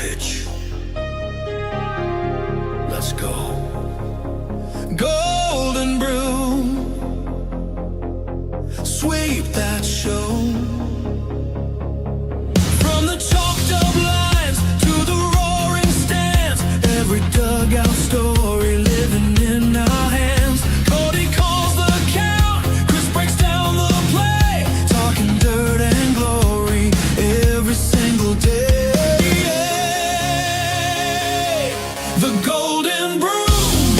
pitch. Let's go. Golden broom, sweep that show. From the chalked up lines to the roaring stands, every dugout story living in our hands. Cody calls the count, Chris breaks down the play, talking dirt and glory every single day. The golden broom,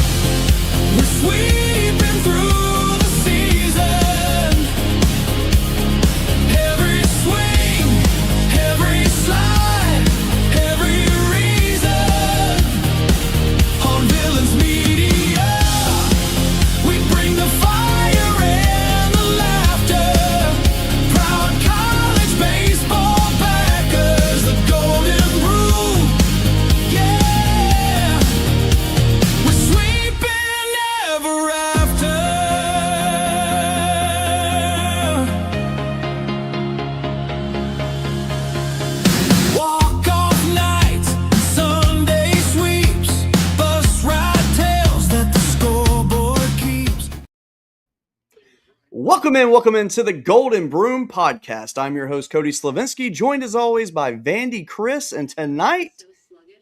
we're sweeping through the season. Every swing, every slide, every reason. On Villains Media, we bring the fire and the laughter. Proud college baseball backers, the golden broom. Yeah, we're sweeping ever after. Walk-off nights, Sunday sweeps, bus ride tales that the scoreboard keeps. Welcome into the Golden Broom Podcast. I'm your host, Cody Slavinsky, joined as always by Vandy Chris, and tonight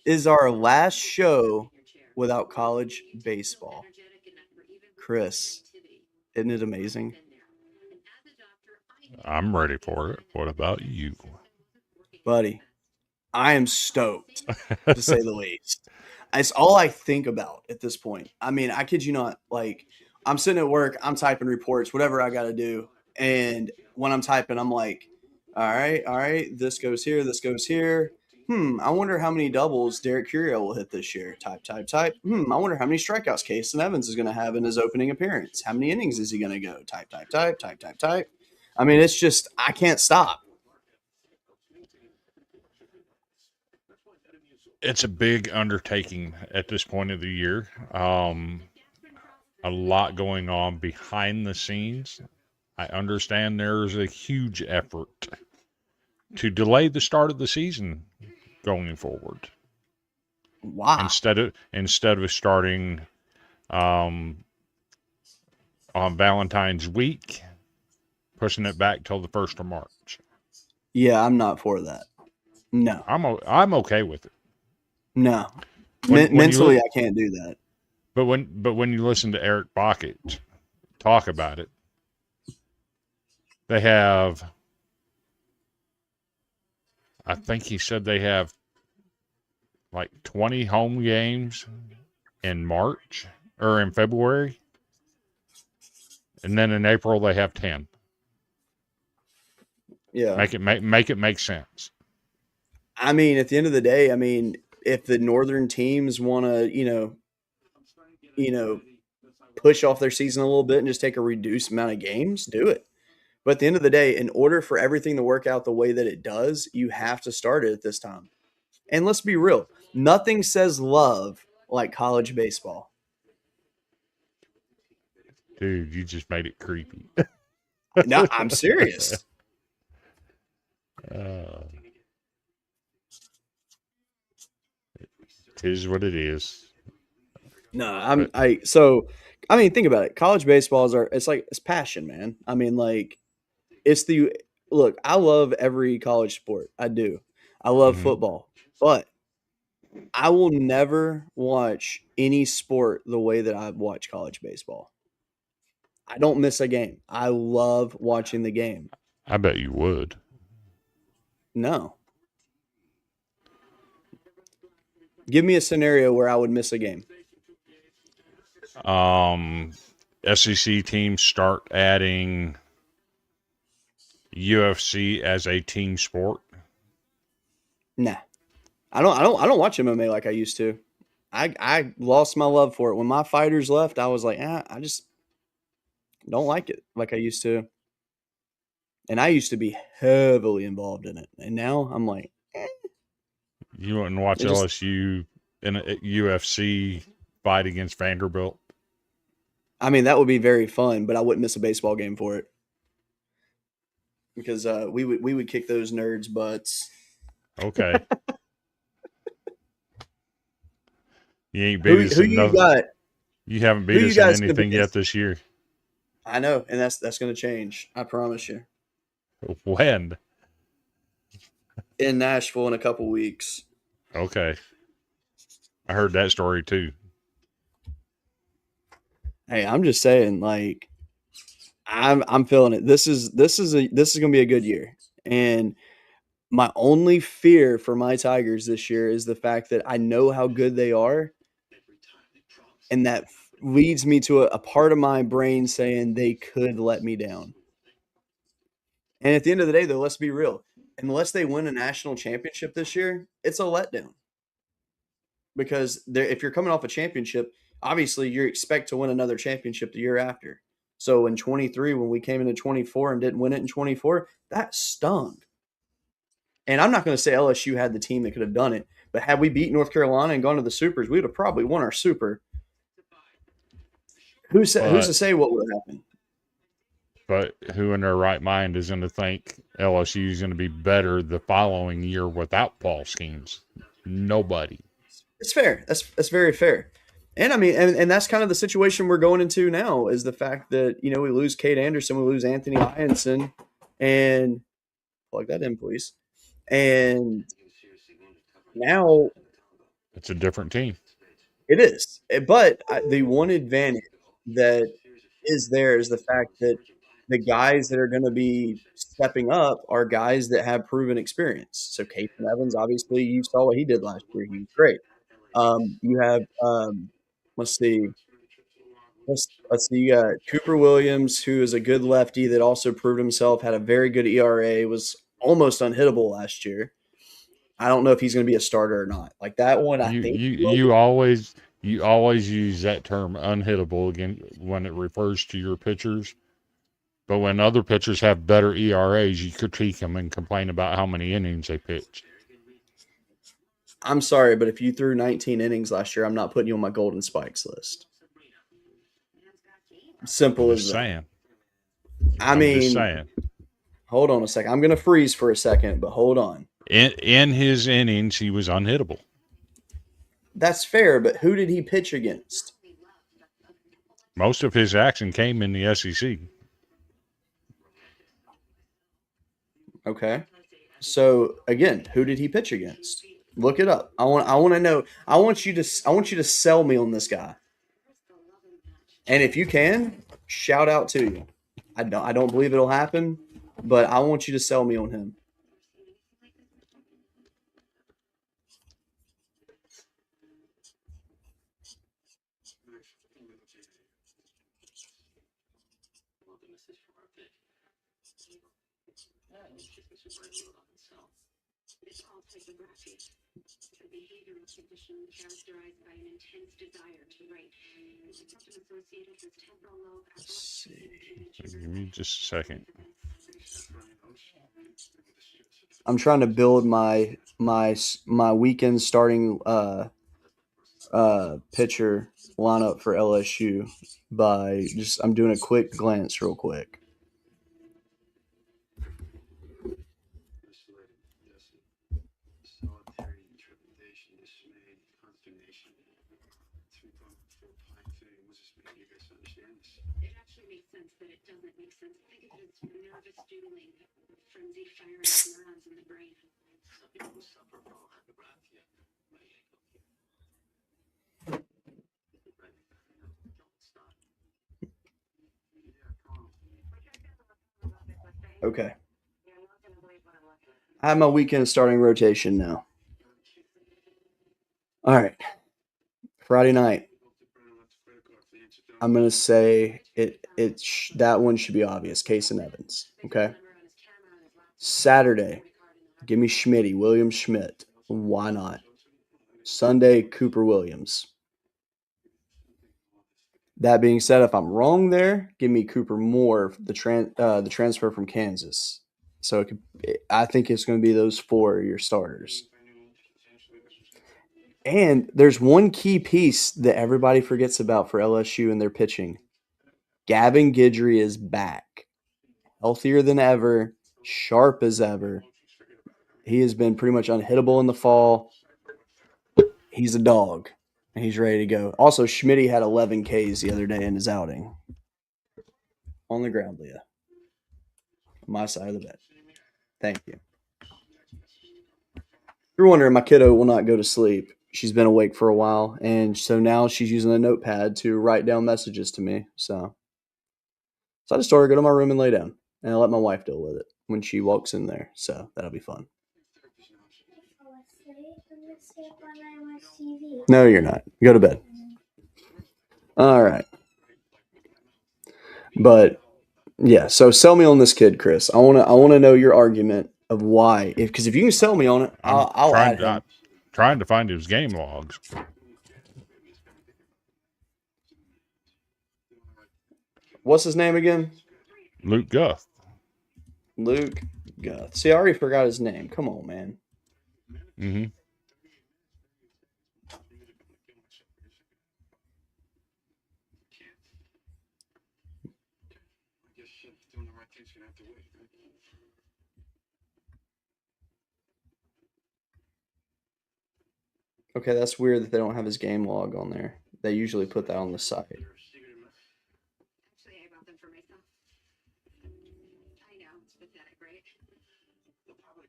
is our last show without college baseball. Chris, isn't it amazing? I'm ready for it. What about you? Buddy, I am stoked, to say the least. It's all I think about at this point. I mean, I kid you not, like, I'm sitting at work, I'm typing reports, whatever I got to do. And when I'm typing, I'm like, all right, this goes here, this goes here. I wonder how many doubles Derek Curiel will hit this year. Type. I wonder how many strikeouts Kason Evans is going to have in his opening appearance. How many innings is he going to go? Type. I mean, it's just, I can't stop. It's a big undertaking at this point of the year. A lot going on behind the scenes. I understand there's a huge effort to delay the start of the season going forward. Wow. Instead of starting on Valentine's week, pushing it back till the 1st of March. Yeah, I'm not for that. No. I'm okay with it. No. When Mentally, I can't do that. But when you listen to Eric Bockett talk about it, they have, I think he said they have like 20 home games in March or in February. And then in April they have 10. Yeah. Make it make sense. I mean, at the end of the day, I mean, if the northern teams want to, push off their season a little bit and just take a reduced amount of games, do it. But at the end of the day, in order for everything to work out the way that it does, you have to start it at this time. And let's be real, nothing says love like college baseball. Dude, you just made it creepy. No, I'm serious. It is what it is. No, think about it. College baseball it's passion, man. I mean, like, look, I love every college sport. I do. I love football, but I will never watch any sport the way that I watch college baseball. I don't miss a game. I love watching the game. I bet you would. No. Give me a scenario where I would miss a game. SEC teams start adding UFC as a team sport. Nah. I don't watch MMA like I used to. I lost my love for it. When my fighters left, I was like, I just don't like it like I used to. And I used to be heavily involved in it. And now I'm like, You wouldn't watch LSU in a UFC fight against Vanderbilt? I mean, that would be very fun, but I wouldn't miss a baseball game for it. Because we would kick those nerds' butts. Okay. You ain't beat us Who you enough. got? You haven't Who beat you us in guys gonna anything beat yet us? this year. I know, and that's going to change. I promise you. When? In Nashville in a couple weeks. Okay. I heard that story too. Hey, I'm just saying, like, I'm feeling it. This is going to be a good year, and my only fear for my Tigers this year is the fact that I know how good they are, and that leads me to a part of my brain saying they could let me down. And at the end of the day, though, let's be real. Unless they win a national championship this year, it's a letdown. Because if you're coming off a championship, obviously you expect to win another championship the year after. So in 23, when we came into 24 and didn't win it in 24, that stung. And I'm not going to say LSU had the team that could have done it, but had we beat North Carolina and gone to the Supers, we would have probably won our Super. Who's to But say what would have happened? but who in their right mind is going to think LSU is going to be better the following year without Paul Schemes? Nobody. It's fair. That's very fair. And I mean, and that's kind of the situation we're going into now is the fact that, you know, we lose Kate Anderson, we lose Anthony Hyanson, and plug that in, please. And now It's a different team. it is. But the one advantage that is there is the fact that the guys that are going to be stepping up are guys that have proven experience. So Casey Evans, obviously, you saw what he did last year. He was great. You have, let's see, let's see. You got Cooper Williams, who is a good lefty that also proved himself, had a very good ERA, was almost unhittable last year. I don't know if he's going to be a starter or not. Like that one, I You think you he will be. you always use that term unhittable again when it refers to your pitchers. But when other pitchers have better ERAs, you critique them and complain about how many innings they pitch. I'm sorry, but if you threw 19 innings last year, I'm not putting you on my Golden Spikes list. I'm Simple as just that. saying. I I'm just mean, saying. hold on a second. I'm going to freeze for a second, but hold on. In his innings, he was unhittable. That's fair, but who did he pitch against? Most of his action came in the SEC. Okay. So again, who did he pitch against? Look it up. I want to know. I want you to sell me on this guy. And if you can, shout out to you. I don't believe it'll happen, but I want you to sell me on him. Let's see. Give me just a second. I'm trying to build my weekend starting pitcher lineup for LSU by just I'm doing a quick glance real quick. Okay. I have my weekend starting rotation now. All right. Friday night. I'm gonna say that one should be obvious. Case and Evans. Okay. Saturday, give me Schmitty, William Schmidt. Why not? Sunday, Cooper Williams. That being said, if I'm wrong there, give me Cooper Moore, the transfer from Kansas. So I think it's going to be those four your starters. And there's one key piece that everybody forgets about for LSU and their pitching. Gavin Guidry is back, healthier than ever, sharp as ever. He has been pretty much unhittable in the fall. He's a dog. and he's ready to go. Also, Schmitty had 11 Ks the other day in his outing. On the ground, Leah. On my side of the bed. Thank you. If you're wondering, my kiddo will not go to sleep. She's been awake for a while, and so now she's using a notepad to write down messages to me. So I just told her to go to my room and lay down, and I'll let my wife deal with it when she walks in there. So that'll be fun. No, you're not. Go to bed. All right. But yeah, so sell me on this kid, Chris. I want to know your argument of why. Because if you can sell me on it, I'll add him. Trying to find his game logs. What's his name again? Luke Guth. Luke Guth. See, I already forgot his name. Come on, man. Mm-hmm. Okay, that's weird that they don't have his game log on there. They usually put that on the site.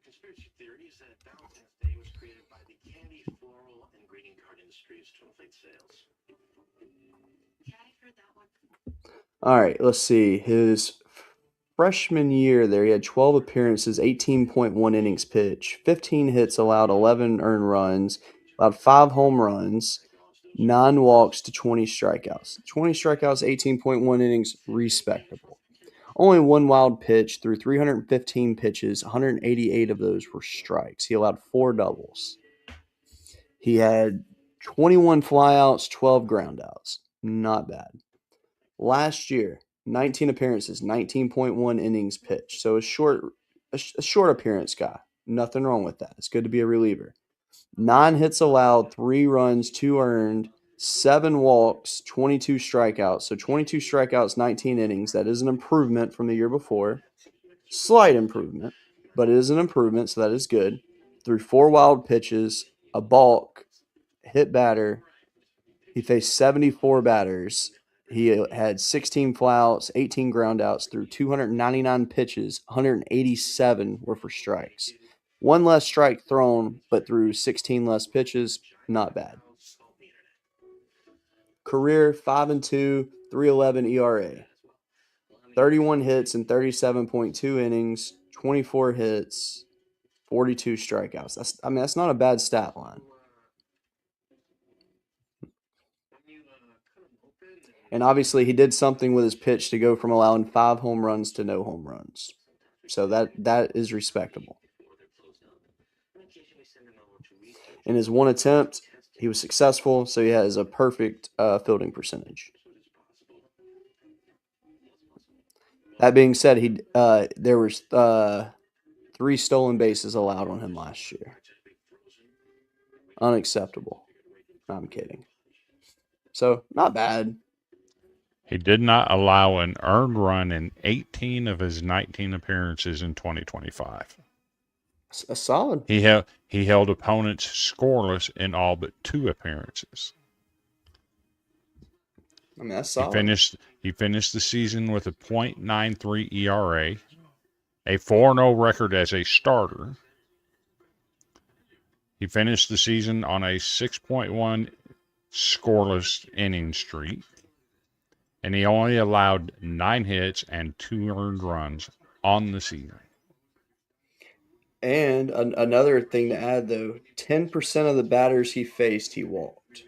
Conspiracy theory is that Valentine's Day was created by the candy, floral, and greeting card industries to inflate sales. Yeah, I heard that one. All right, let's see. His freshman year there, he had 12 appearances, 18.1 innings pitched, 15 hits allowed, 11 earned runs, allowed 5 home runs, 9 walks to 20 strikeouts. 20 strikeouts, 18.1 innings, respectable. Only 1 wild pitch through 315 pitches, 188 of those were strikes. He allowed 4 doubles. He had 21 flyouts, 12 groundouts. Not bad. Last year, 19 appearances, 19.1 innings pitched. So a short appearance guy. Nothing wrong with that. It's good to be a reliever. 9 hits allowed, 3 runs, 2 earned, 7 walks, 22 strikeouts. So 22 strikeouts, 19 innings. That is an improvement from the year before. Slight improvement, but it is an improvement, so that is good. Threw 4 wild pitches, a balk, hit batter. He faced 74 batters. He had 16 flyouts, 18 groundouts through 299 pitches. 187 were for strikes. 1 less strike thrown, but through 16 less pitches. Not bad. Career 5-2, 3.11 ERA. 31 hits and 37.2 innings, 24 hits, 42 strikeouts. That's not a bad stat line. And obviously, he did something with his pitch to go from allowing 5 home runs to no home runs. So that is respectable. In his 1 attempt, he was successful, so he has a perfect fielding percentage. That being said, there was 3 stolen bases allowed on him last year. Unacceptable. No, I'm kidding. So, not bad. He did not allow an earned run in 18 of his 19 appearances in 2025. A solid. He held opponents scoreless in all but 2 appearances. I mean, that's solid. He finished the season with a .93 ERA, a 4-0 record as a starter. He finished the season on a 6.1 scoreless inning streak, and he only allowed 9 hits and 2 earned runs on the season. And another thing to add, though, 10% of the batters he faced, he walked.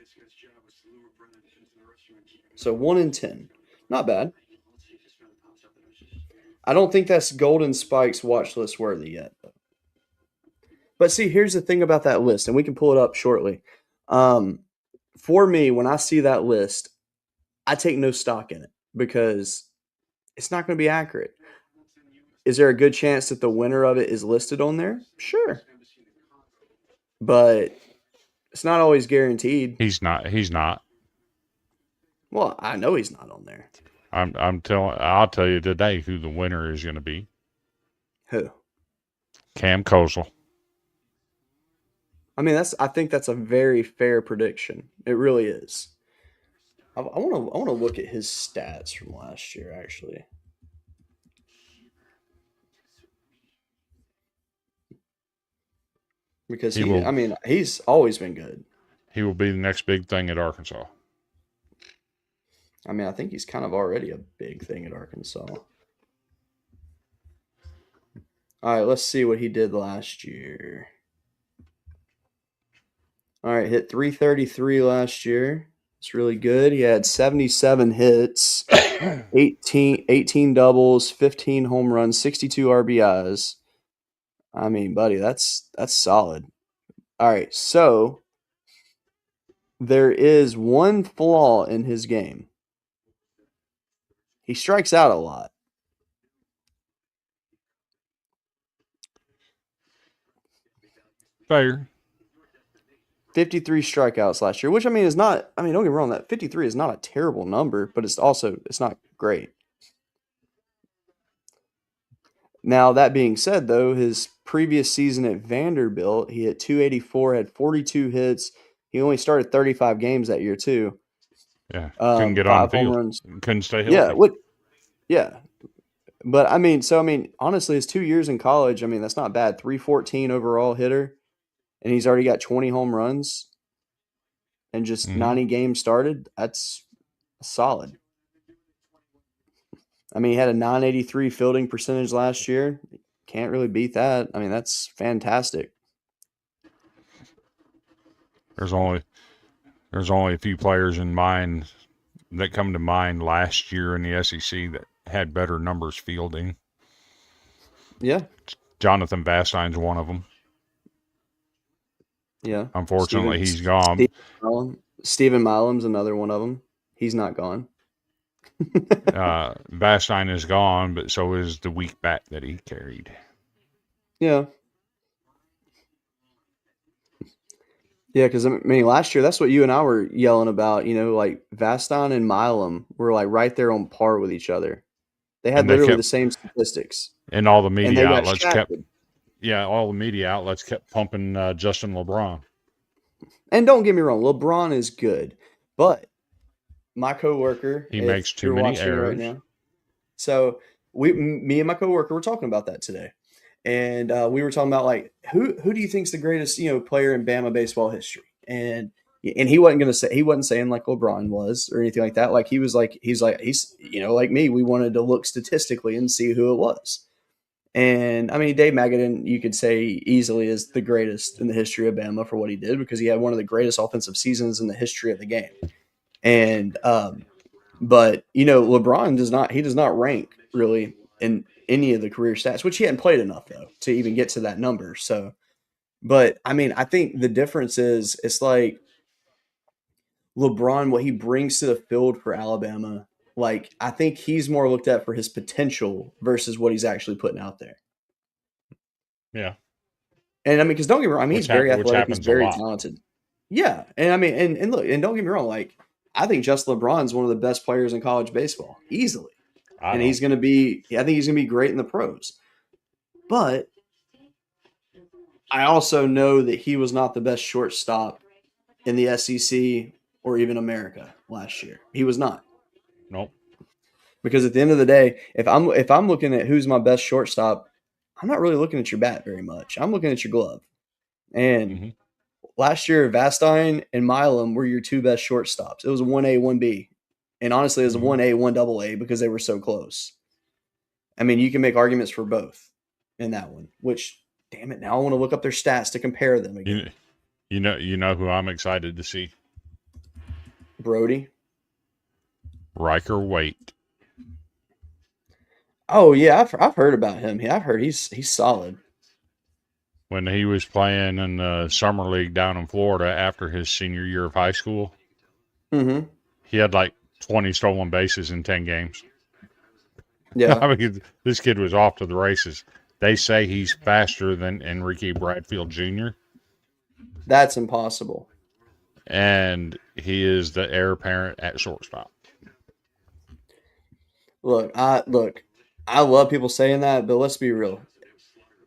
So 1 in 10. Not bad. I don't think that's Golden Spike's watch list worthy yet. But see, here's the thing about that list, and we can pull it up shortly. For me, when I see that list, I take no stock in it because it's not going to be accurate. Is there a good chance that the winner of it is listed on there? Sure. But it's not always guaranteed. He's not. Well, I know he's not on there. I'll tell you today who the winner is going to be. Who? Cam Kozel. I mean, I think that's a very fair prediction. It really is. I want to look at his stats from last year, actually. Because He will I mean, he's always been good. he will be the next big thing at Arkansas. I mean, I think he's kind of already a big thing at Arkansas. All right, let's see what he did last year. All right, hit 333 last year. It's really good. He had 77 hits, 18 doubles, 15 home runs, 62 RBIs. I mean, buddy, that's solid. All right, so there is one flaw in his game. He strikes out a lot. Fair. 53 strikeouts last year, which I mean is not. I mean, don't get me wrong. That 53 is not a terrible number, but it's not great. Now that being said, though, his previous season at Vanderbilt, he hit 284, had 42 hits. He only started 35 games that year too. Yeah. Couldn't get on the 5 home field. runs. Couldn't stay Yeah, healthy. what? Yeah, but I mean, honestly, his 2 years in college, I mean, that's not bad. 314 overall hitter, and he's already got 20 home runs and just 90 games started. That's solid. I mean, he had a 983 fielding percentage last year. Can't really beat that. I mean, that's fantastic. There's only a few players in mind that come to mind last year in the SEC that had better numbers fielding. Yeah. Jonathan Bastine's one of them. Yeah. Unfortunately, he's gone. Stephen Milam's another one of them. He's not gone. Bastine is gone, but so is the weak bat that he carried. Yeah. Yeah, because I mean, last year, that's what you and I were yelling about. You know, like Vastine and Milam were like right there on par with each other. They had literally the same statistics. And all the media and they outlets kept pumping Justin LeBron. And don't get me wrong, LeBron is good, but my coworker, he makes too many errors right now. So me and my coworker were talking about that today, and we were talking about like who do you think's the greatest player in Bama baseball history, and he wasn't saying like LeBron was or anything like that. Like he's like like me, we wanted to look statistically and see who it was. And I mean, Dave Magadan, you could say easily is the greatest in the history of Bama for what he did because he had one of the greatest offensive seasons in the history of the game. And but LeBron does not rank really in any of the career stats, which he hadn't played enough though to even get to that number. So, but I mean, I think the difference is it's like LeBron, what he brings to the field for Alabama. Like, I think he's more looked at for his potential versus what he's actually putting out there. Yeah. And I mean, because don't get me wrong, I mean, he's very athletic, he's very talented. Yeah. And I mean, and look, and don't get me wrong, like, I think Justin LeBron's one of the best players in college baseball, easily. I think he's going to be great in the pros. But I also know that he was not the best shortstop in the SEC or even America last year. He was not. Nope. Because at the end of the day, if I'm looking at who's my best shortstop, I'm not really looking at your bat very much. I'm looking at your glove. And last year, Vastine and Milam were your two best shortstops. It was a 1A, 1B. And honestly, it was a 1A, 1AA because they were so close. I mean, you can make arguments for both in that one, which, damn it, now I want to look up their stats to compare them again. You know who I'm excited to see? Brody. Riker Waite. Oh yeah, I've heard about him. Yeah, I've heard he's solid. When he was playing in the summer league down in Florida after his senior year of high school, he had like 20 stolen bases in 10 games. Yeah, I mean, this kid was off to the races. They say he's faster than Enrique Bradfield Jr. That's impossible. And he is the heir apparent at shortstop. Look, I love people saying that, but let's be real.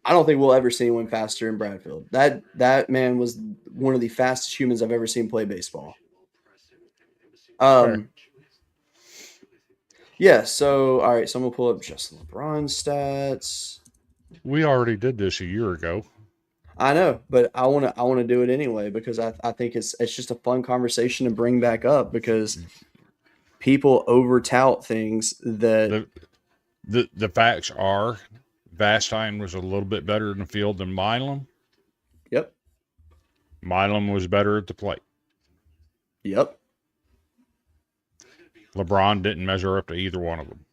I don't think we'll ever see anyone faster in Bradfield. That man was one of the fastest humans I've ever seen play baseball. Fair. Yeah, so all right, so I'm gonna pull up just LeBron stats. We already did this a year ago. I know, but I wanna do it anyway because I think it's just a fun conversation to bring back up because people over tout things that The facts are Vastine was a little bit better in the field than Milam. yep. Milam was better at the plate. Yep. LeBron didn't measure up to either one of them.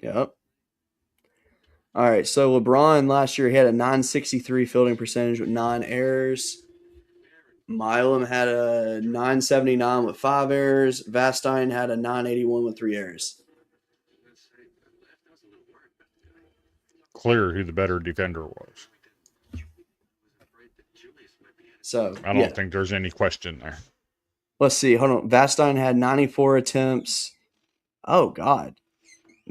Yep. All right, so LeBron last year he had a 963 fielding percentage with 9 errors. Milam had a 979 with 5 errors. Vastine had a 981 with 3 errors. Clear who the better defender was. So I don't think there's any question there. Let's see. Hold on. Vastine had 94 attempts. Oh God.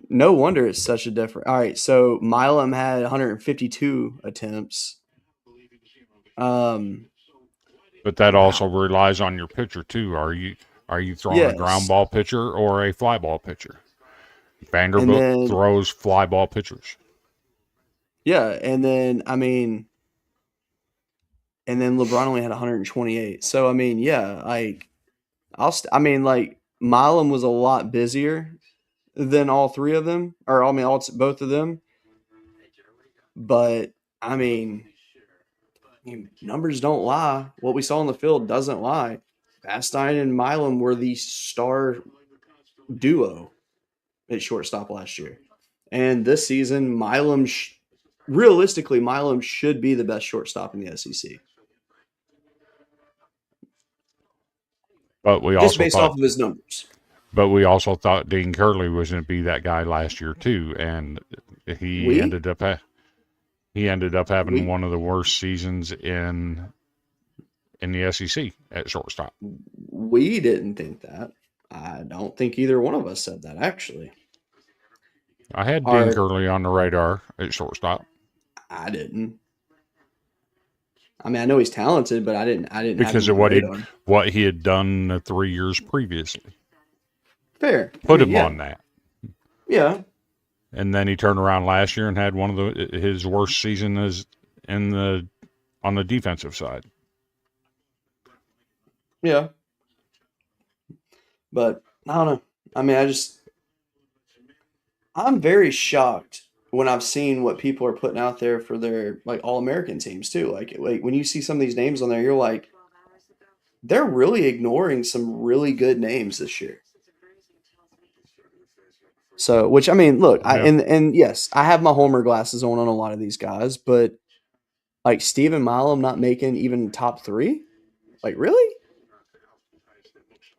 No wonder it's such a difference. All right, so Milam had 152 attempts. But that also relies on your pitcher too. Are you throwing a ground ball pitcher or a fly ball pitcher? Vanderbilt throws fly ball pitchers. Yeah, and then LeBron only had 128. So I mean, yeah, like Milam was a lot busier than all three of them, or I mean, both of them. But I mean, numbers don't lie. What we saw on the field doesn't lie. Vastine and Milam were the star duo at shortstop last year, and this season, realistically, Milam should be the best shortstop in the SEC. But we just also based off of his numbers. But we also thought Dean Curley was going to be that guy last year too, and he ended up having one of the worst seasons in the SEC at shortstop. We didn't think that. I don't think either one of us said that, actually. I had Dean Curley on the radar at shortstop. I didn't. I mean, I know he's talented, but I didn't. Because of what he had done the 3 years previously. Fair. Put him on that. Yeah. And then he turned around last year and had one of his worst season on the defensive side. Yeah. But I don't know. I mean, I'm very shocked when I've seen what people are putting out there for their All-American teams too. Like when you see some of these names on there, you're like, they're really ignoring some really good names this year. So, which I mean, look, and yes, I have my Homer glasses on a lot of these guys, but like Stephen Milam not making even top 3, like really?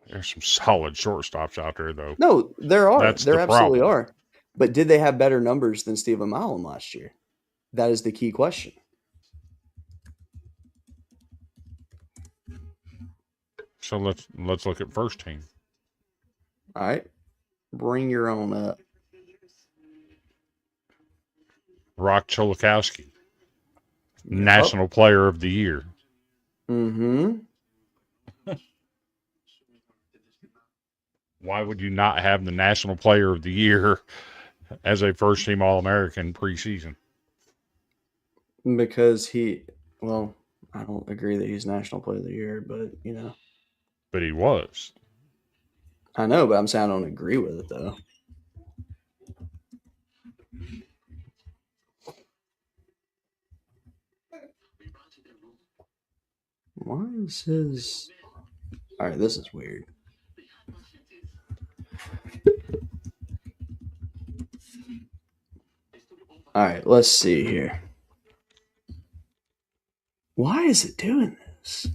There's some solid shortstops out there, though. No, there are. There absolutely are. But did they have better numbers than Stephen Milam last year? That is the key question. So let's look at first team. All right. Bring your own up. Rock Cholakowski, National Player of the Year. Mm-hmm. Why would you not have the National Player of the Year as a first-team All-American preseason? Because I don't agree that he's National Player of the Year, but, But he was. I know, but I'm saying I don't agree with it, though. Why is his... All right, this is weird. All right, let's see here. Why is it doing this?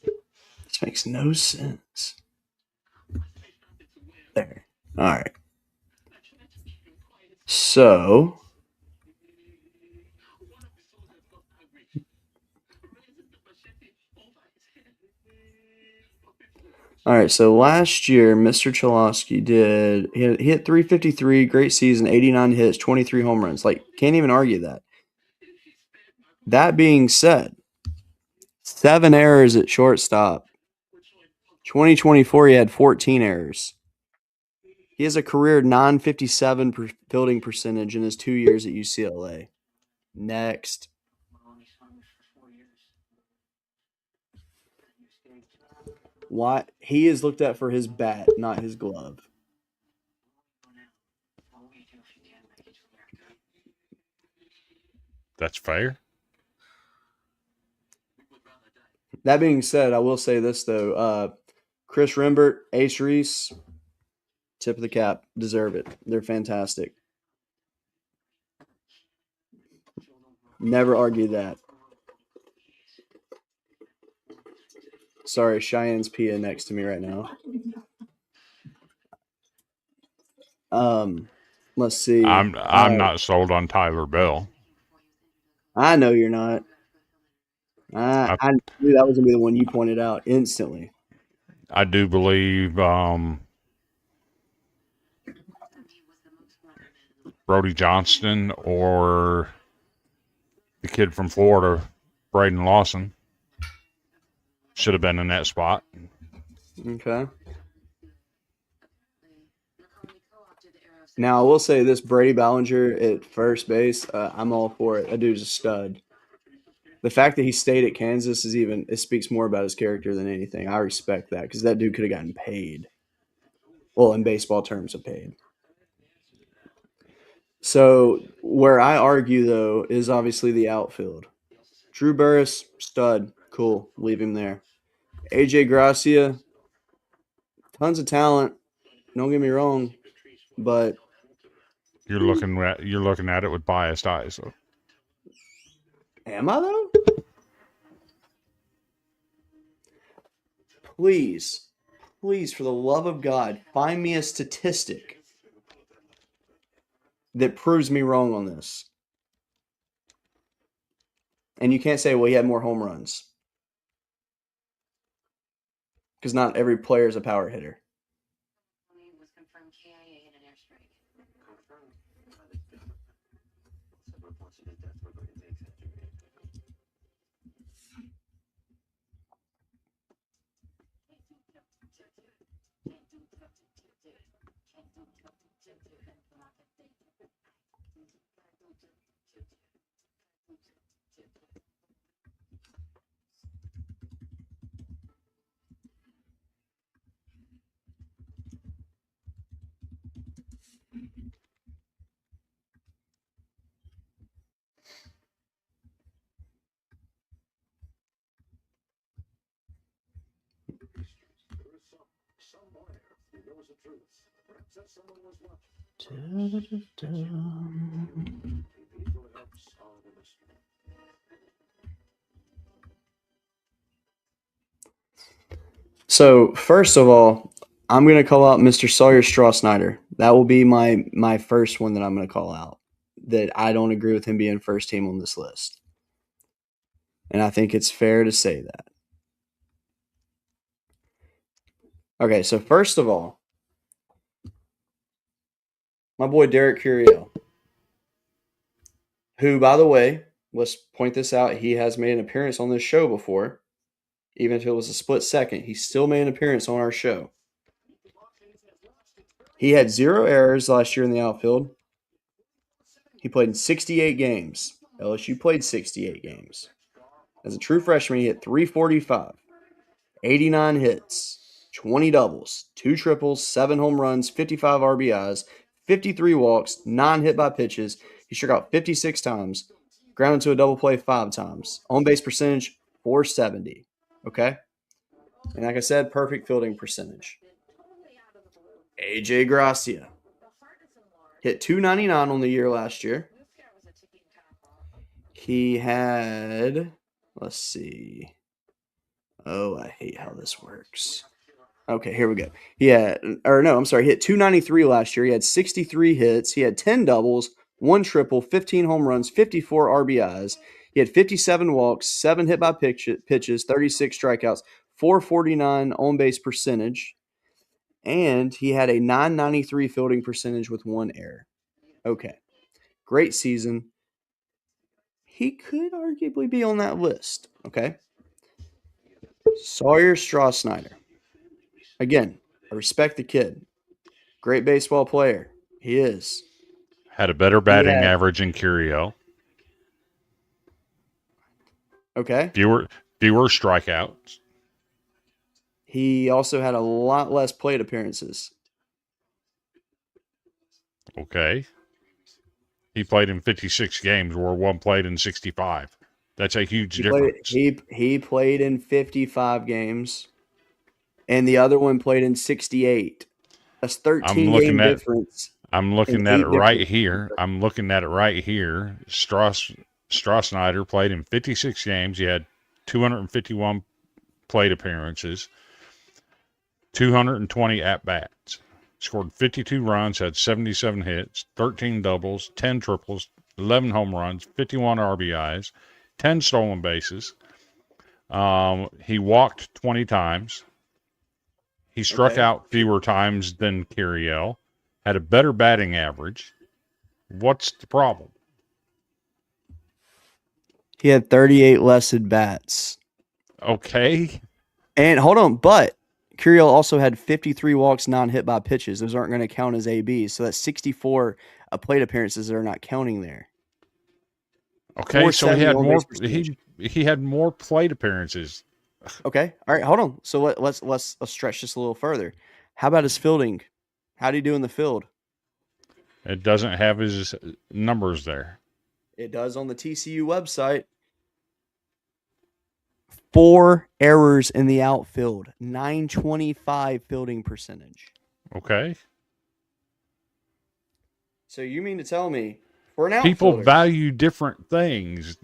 This makes no sense. There. All right. So... All right, so last year, Mr. Cholosky he hit 353, great season, 89 hits, 23 home runs. Like, can't even argue that. That being said, 7 errors at shortstop. 2024, he had 14 errors. He has a career 957 fielding percentage in his 2 years at UCLA. Next. Why he is looked at for his bat, not his glove. That's fair. That being said, I will say this though: Chris Rembert, Ace Reese, tip of the cap, deserve it. They're fantastic. Never argue that. Sorry, Cheyenne's Pia next to me right now. Let's see. I'm not sold on Tyler Bell. I know you're not. I knew that was gonna be the one you pointed out instantly. I do believe Brody Johnston or the kid from Florida, Braden Lawson, should have been in that spot. Okay. Now I will say this: Brady Ballinger at first base. I'm all for it. That dude's a stud. The fact that he stayed at Kansas it speaks more about his character than anything. I respect that because that dude could have gotten paid. Well, in baseball terms, paid. So where I argue though is obviously the outfield. Drew Burris, stud, cool, leave him there. AJ Gracia, tons of talent. Don't get me wrong, but You're looking at it with biased eyes, though. am I though? Please, for the love of God, find me a statistic that proves me wrong on this. And you can't say, well, he had more home runs. Because not every player is a power hitter. Was confirmed KIA in an airstrike. So, first of all, I'm going to call out Mr. Sawyer Straw-Snyder. That will be my first one that I'm going to call out, that I don't agree with him being first team on this list. And I think it's fair to say that. Okay, so first of all, my boy Derek Curiel, who, by the way, let's point this out, he has made an appearance on this show before. Even if it was a split second, he still made an appearance on our show. He had 0 errors last year in the outfield. He played in 68 games. LSU played 68 games. As a true freshman, he hit 345, 89 hits, 20 doubles, 2 triples, 7 home runs, 55 RBIs, 53 walks, 9 hit by pitches. He struck out 56 times, grounded to a double play 5 times. On base percentage, 470. Okay? And like I said, perfect fielding percentage. AJ Gracia hit 299 on the year last year. He had, let's see. Oh, I hate how this works. Okay, here we go. He hit 293 last year. He had 63 hits. He had 10 doubles, 1 triple, 15 home runs, 54 RBIs. He had 57 walks, 7 hit by pitches, 36 strikeouts, .449 on base percentage, and he had a .993 fielding percentage with 1 error. Okay, great season. He could arguably be on that list. Okay, Sawyer Strasnyder. Again, I respect the kid. Great baseball player. He is. Had a better batting had- average than Curiel. Okay. Fewer strikeouts. He also had a lot less plate appearances. Okay. He played in 56 games, where one played in 65. That's a huge difference. He played in 55 games, and the other one played in 68. That's 13 game difference. I'm looking at it right here. Strasnyder played in 56 games. He had 251 plate appearances, 220 at-bats. Scored 52 runs, had 77 hits, 13 doubles, 10 triples, 11 home runs, 51 RBIs, 10 stolen bases. He walked 20 times. He struck out fewer times than Curiel. Had a better batting average. What's the problem? He had 38 less at bats. Okay. And hold on, but Curiel also had 53 walks non-hit by pitches. Those aren't going to count as ABs. So that's 64 plate appearances that are not counting there. Okay, so he had more plate appearances. Okay. All right, hold on. So let's stretch this a little further. How about his fielding? How did he do in the field? It doesn't have his numbers there. It does on the TCU website. 4 errors in the outfield, .925 fielding percentage. Okay. So you mean to tell me for an outfielder, people value different things.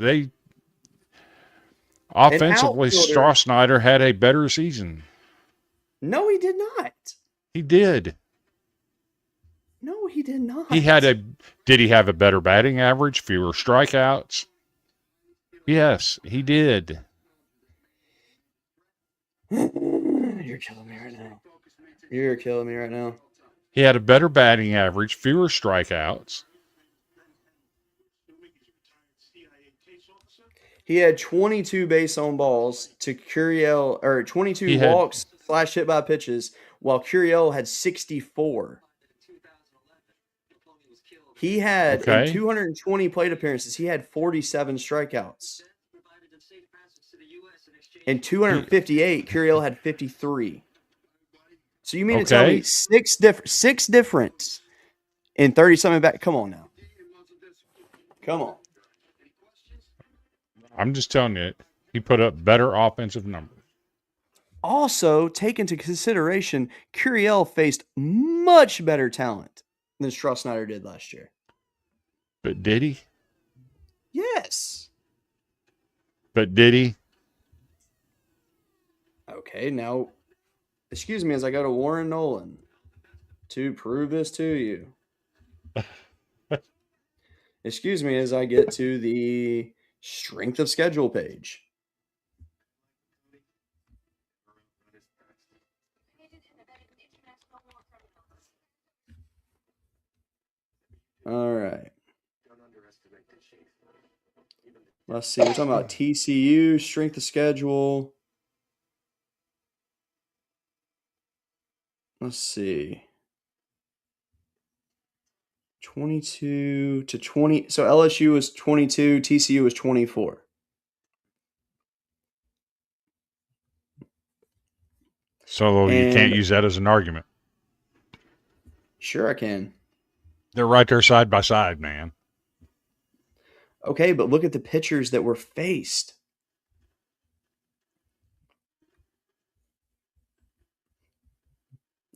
Offensively, Strasnyder had a better season. No, he did not. He did. No, he did not. Did he have a better batting average, fewer strikeouts? Yes, he did. You're killing me right now. You're killing me right now. He had a better batting average, fewer strikeouts. He had 22 base on balls to Curiel, or 22 walks / hit by pitches, while Curiel had 64. He had in 220 plate appearances, he had 47 strikeouts. In 258, Curiel had 53. So you mean to tell me six difference in 30 something back? Come on now. Come on. I'm just telling you, he put up better offensive numbers. Also, take into consideration, Curiel faced much better talent than Strasnyder did last year. But did he? Yes. But did he? Okay, now, excuse me as I go to Warren Nolan to prove this to you. Excuse me as I get to the strength of schedule page. All right. Let's see. We're talking about TCU, strength of schedule. Let's see. 22 to 20. So LSU was 22, TCU was 24. So you can't use that as an argument. Sure I can. They're right there side by side, man. Okay, but look at the pitchers that were faced.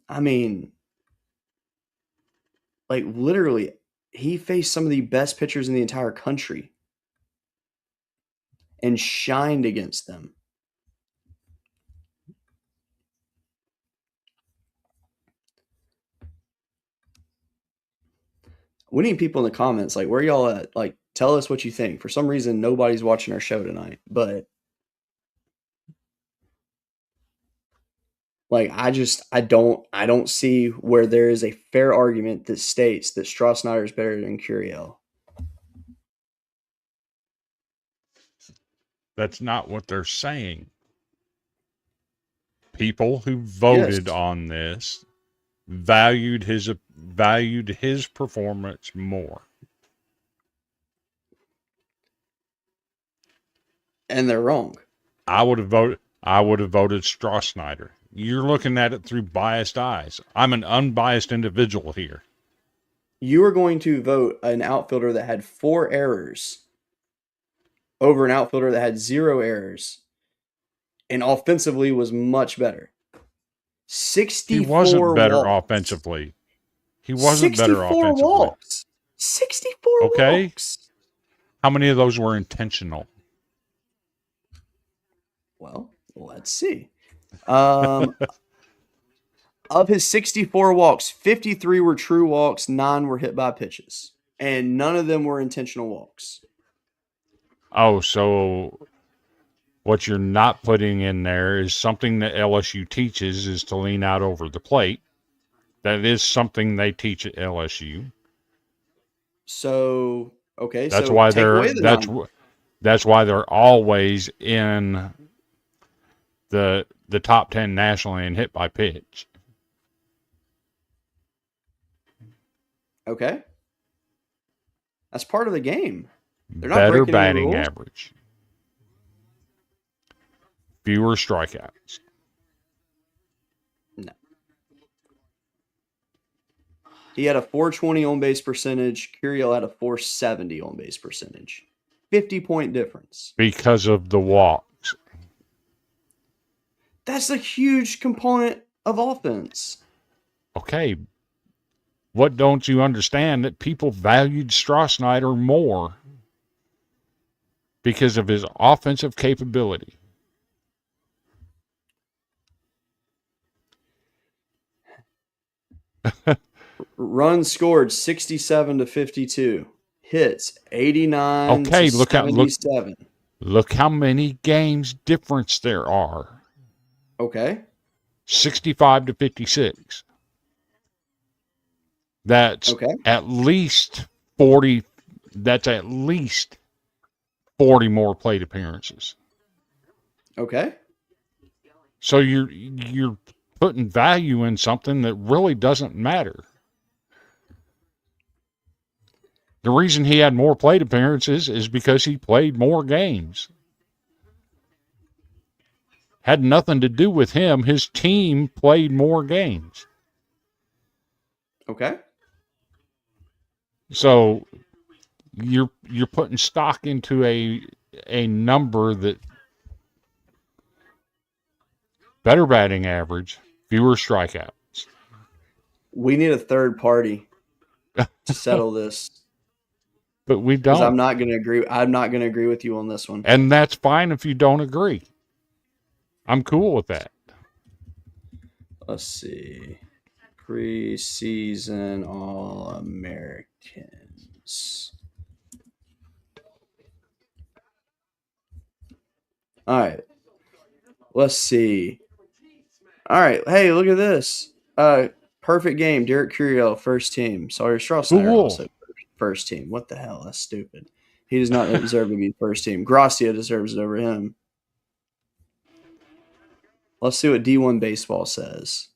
I mean, like literally, he faced some of the best pitchers in the entire country and shined against them. We need people in the comments, like, where y'all at? Like, tell us what you think. For some reason, nobody's watching our show tonight, but Like I don't see where there is a fair argument that states that Strossnyder is better than Curiel. That's not what they're saying. People who Yes. voted on this valued his performance more. And they're wrong. I would have voted Strossnyder. You're looking at it through biased eyes. I'm an unbiased individual here. You are going to vote an outfielder that had 4 errors over an outfielder that had 0 errors and offensively was much better. 64 He wasn't better walks. offensively. He wasn't better 64 offensively. walks. 64 Okay. walks. How many of those were intentional? Well, let's see. Of his 64 walks, 53 were true walks, 9 were hit by pitches, and none of them were intentional walks. Oh, so what you're not putting in there is something that LSU teaches is to lean out over the plate. That is something they teach at LSU. So, okay, That's so why take away the 9. that's why they're always in the top 10 nationally in hit by pitch. Okay. That's part of the game. They're not Better breaking any batting rules. average. Fewer strikeouts. No. He had a 420 on base percentage. Curiel had a 470 on base percentage. 50-point difference. Because of the walks. That's a huge component of offense. Okay. What don't you understand? That people valued Strossnyder more because of his offensive capability. Runs scored 67 to 52. Hits 89 Okay, to look 77. Look how many games difference there are. Okay. 65 to 56. That's Okay. at least 40. That's at least 40 more plate appearances. Okay. So you're putting value in something that really doesn't matter. The reason he had more plate appearances is because he played more games. Had nothing to do with him. His team played more games. Okay. So you're putting stock into a number that better batting average, fewer strikeouts. We need a third party to settle this. But we Because don't. I'm not going to agree. I'm not going to agree with you on this one. And that's fine if you don't agree. I'm cool with that. Let's see. Preseason All-Americans. All right. Let's see. All right. Hey, look at this. Perfect game. Derek Curiel, first team. Sawyer Strossnyder Cool. also first team. What the hell? That's stupid. He does not deserve to be first team. Gracia deserves it over him. Let's see what D1 Baseball says.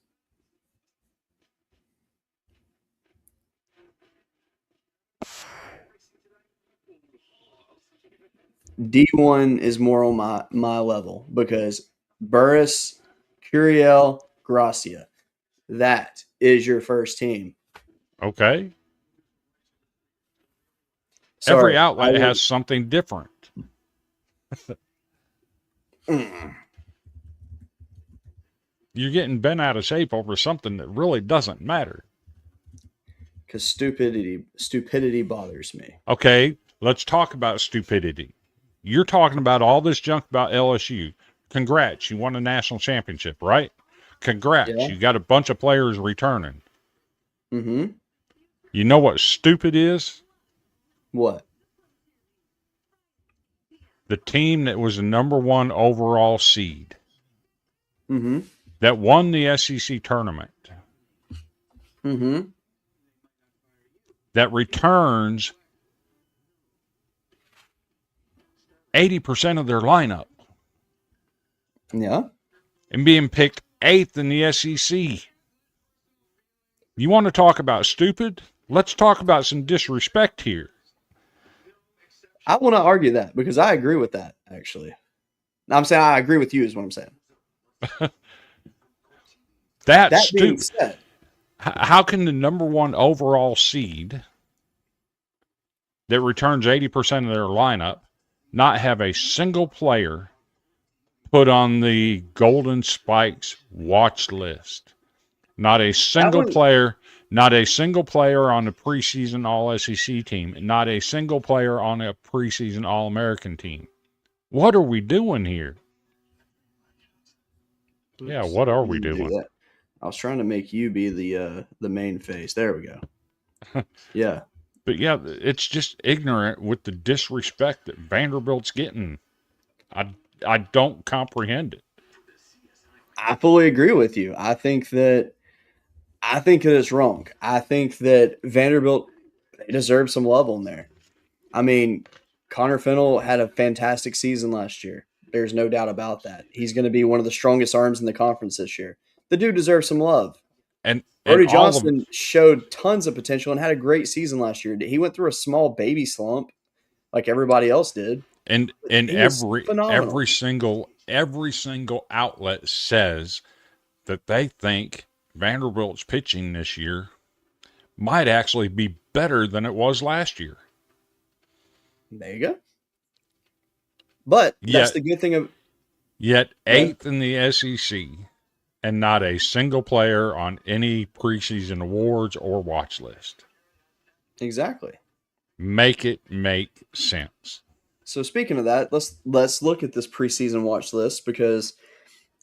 D1 is more on my level because Burris, Curiel, Gracia. That is your first team. Okay. Sorry, Every outlet has something different. You're getting bent out of shape over something that really doesn't matter. Because stupidity bothers me. Okay, let's talk about stupidity. You're talking about all this junk about LSU. Congrats, you won a national championship, right? Congrats, Yeah. you got a bunch of players returning. Mm-hmm. You know what stupid is? What? The team that was the number 1 overall seed Mm-hmm. that won the SEC tournament Mm-hmm. that returns 80% of their lineup Yeah. and being picked 8th in the SEC. You want to talk about stupid? Let's talk about some disrespect here. I will not argue that because I agree with that, actually. I'm saying I agree with you is what I'm saying. That's That being stupid. said, How can the number 1 overall seed that returns 80% of their lineup not have a single player put on the Golden Spikes watch list? Not a single player on the preseason All SEC team, not a single player on a preseason All American team. What are we doing here? Yeah, what are we doing? that. I was trying to make you be the main face. There we go. Yeah. But yeah, it's just ignorant with the disrespect that Vanderbilt's getting. I don't comprehend it. I fully agree with you. I think that it's wrong. I think that Vanderbilt deserves some love on there. I mean, Connor Fennell had a fantastic season last year. There's no doubt about that. He's going to be one of the strongest arms in the conference this year. The dude deserves some love. And Brody all of Johnson showed tons of potential and had a great season last year. He went through a small baby slump like everybody else did. and He was phenomenal. every single outlet says that they think Vanderbilt's pitching this year might actually be better than it was last year. There you go. But that's the good thing of Yet 8th in the SEC and not a single player on any preseason awards or watch list. exactly. Make it make sense. So speaking of that, let's look at this preseason watch list because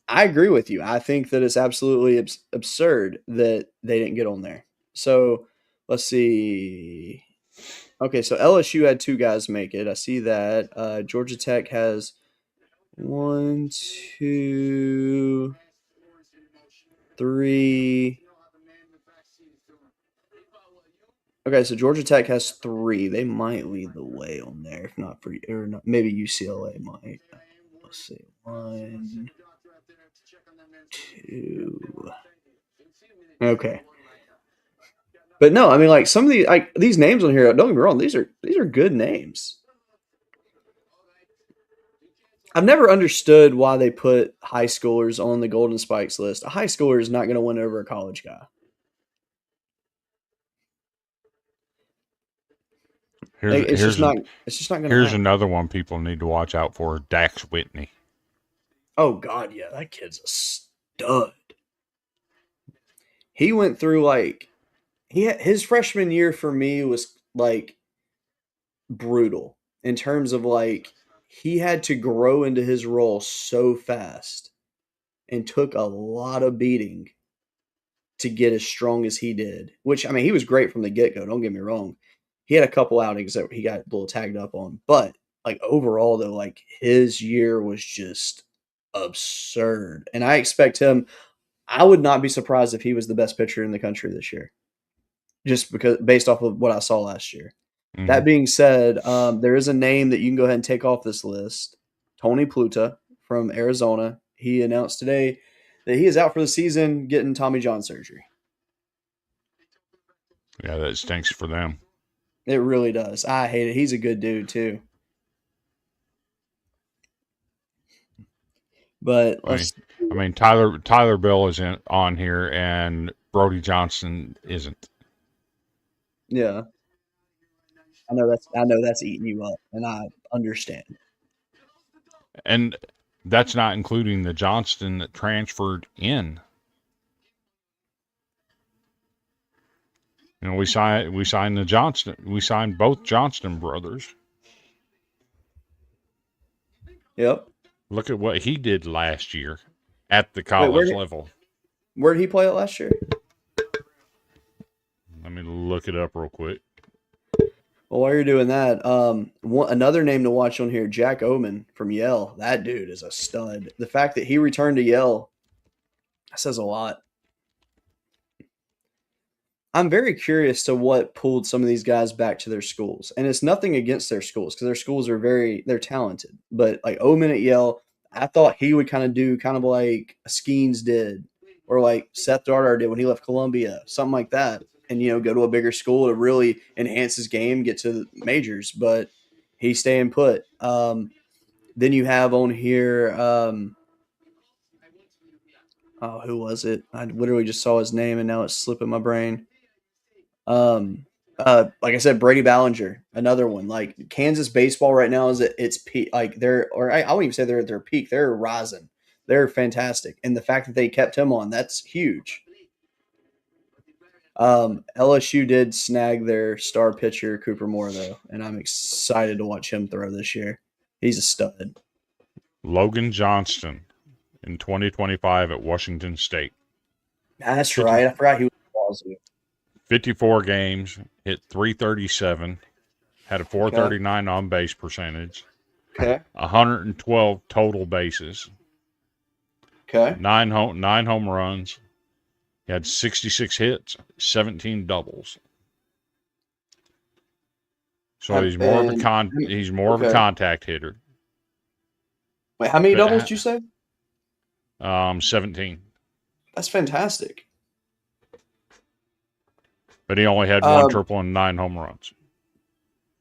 I agree with you. I think that it's absolutely absurd that they didn't get on there. So let's see. Okay, so LSU had 2 guys make it. I see that. Georgia Tech has 1, 2, 3. Okay, so Georgia Tech has 3. They might lead the way on there, if not for or not, maybe UCLA might. Let's see, 1, 2. Okay, but no, I mean, like some of these names on here. Don't get me wrong; these are good names. I've never understood why they put high schoolers on the Golden Spikes list. A high schooler is not going to win over a college guy. It's just not going to Here's happen. another one people need to watch out for, Dax Whitney. Oh, God, yeah. That kid's a stud. He went through, his freshman year for me was, brutal in terms of, he had to grow into his role so fast and took a lot of beating to get as strong as he did, which, I mean, he was great from the get-go. Don't get me wrong. He had a couple outings that he got a little tagged up on, but overall though, his year was just absurd. And I expect him, I would not be surprised if he was the best pitcher in the country this year. Just because based off of what I saw last year. Mm-hmm. That being said, there is a name that you can go ahead and take off this list. Tony Pluta from Arizona. He announced today that he is out for the season getting Tommy John surgery. Yeah, that stinks for them. It really does. I hate it. He's a good dude too. But I mean Tyler Bill isn't on here and Brody Johnson isn't. Yeah. I know that's eating you up, and I understand. And that's not including the Johnston that transferred in. You know, we signed the Johnston. We signed both Johnston brothers. Yep. Look at what he did last year at the college level. Where did he play it last year? Let me look it up real quick. Well, while you're doing that, another name to watch on here, Jack Oman from Yale. That dude is a stud. The fact that he returned to Yale, That says a lot. I'm very curious to what pulled some of these guys back to their schools. And it's nothing against their schools because their schools are they're talented. But like Omen at Yale, I thought he would kind of do kind of like Skeens did or like Seth Darter did when he left Columbia, something like that. And, go to a bigger school to really enhance his game, get to the majors. But he's staying put. Then you have on here, oh, who was it? I literally just saw his name and now it's slipping my brain. Like I said, Brady Ballinger, another one. Like Kansas baseball right now is at its peak. Like I wouldn't even say they're at their peak. They're rising. They're fantastic, and the fact that they kept him on, that's huge. LSU did snag their star pitcher Cooper Moore though, and I'm excited to watch him throw this year. He's a stud. Logan Johnston in 2025 at Washington State. That's right. I forgot he was Wazoo. 54 games, hit 337, had a 439 on base percentage, Okay. 112 total bases, Okay. nine home runs. He had 66 hits, 17 doubles. So he's more of a contact hitter. Wait, how many doubles did you say? 17. That's fantastic. But he only had one triple and 9 home runs.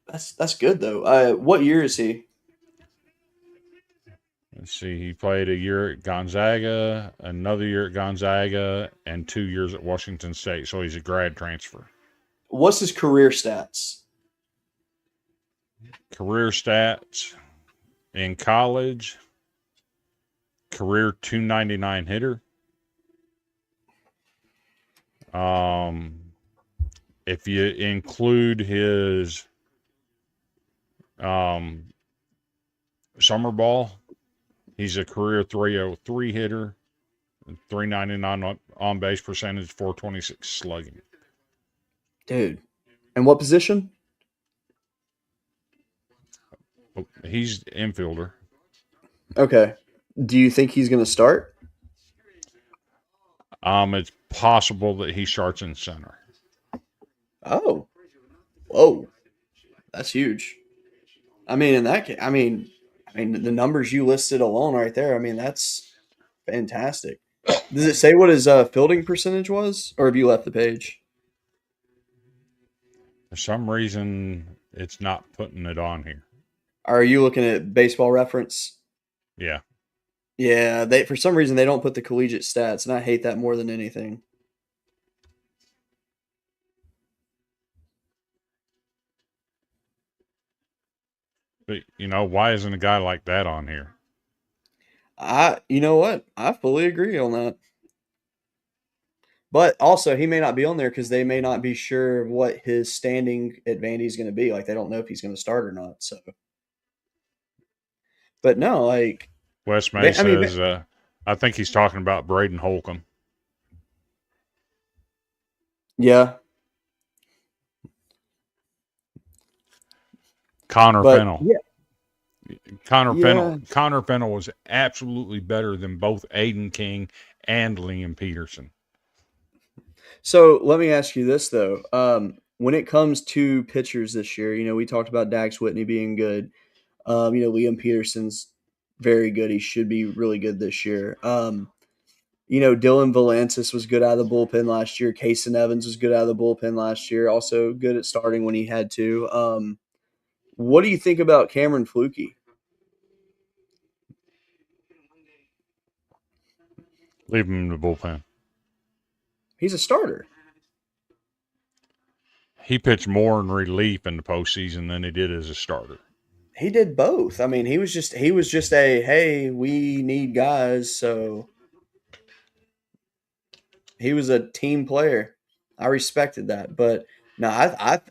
That's good though. What year is he? Let's see. He played a year at Gonzaga, another year at Gonzaga, and 2 years at Washington State. So he's a grad transfer. What's his career stats? Career stats in college, career 299 hitter. If you include his summer ball, he's a career 303 hitter, 399 on base percentage, 426 slugging. Dude. And what position? He's infielder. Okay. Do you think he's going to start? It's possible that he starts in center. Oh. Whoa. That's huge. I mean, in that case, I mean, the numbers you listed alone right there, I mean, that's fantastic. Does it say what his fielding percentage was, or have you left the page? For some reason, it's not putting it on here. Are you looking at Baseball Reference? Yeah. Yeah, they for some reason they don't put the collegiate stats, and I hate that more than anything. But, why isn't a guy like that on here? You know what? I fully agree on that. But also, he may not be on there because they may not be sure what his standing at Vandy is going to be. Like, they don't know if he's going to start or not. So, but no, like Wes May says, I think he's talking about Braden Holcomb. Yeah. Connor Fennell. Yeah. Connor Fennell was absolutely better than both Aiden King and Liam Peterson. So let me ask you this though. When it comes to pitchers this year, we talked about Dax Whitney being good. Liam Peterson's very good. He should be really good this year. Dylan Valantis was good out of the bullpen last year. Kason Evans was good out of the bullpen last year. Also good at starting when he had to. What do you think about Cameron Flukie? Leave him in the bullpen. He's a starter. He pitched more in relief in the postseason than he did as a starter. He did both. I mean, he was just a, hey, we need guys, so he was a team player. I respected that. But no,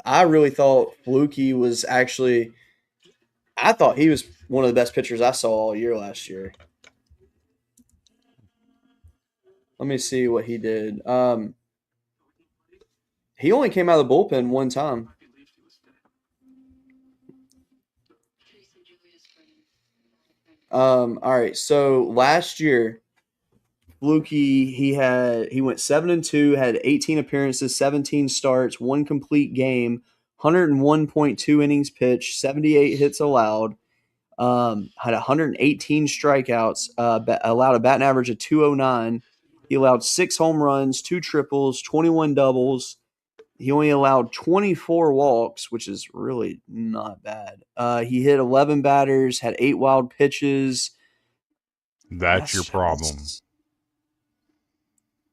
I really thought Flukie was actually – I thought he was one of the best pitchers I saw all year last year. Let me see what he did. He only came out of the bullpen one time. All right, so last year fluky. He went 7-2, had 18 appearances, 17 starts, one complete game, 101.2 innings pitched, 78 hits allowed. Had 118 strikeouts, allowed a batting average of 209. He allowed 6 home runs, 2 triples, 21 doubles. He only allowed 24 walks, which is really not bad. He hit 11 batters, had 8 wild pitches. That's your problem.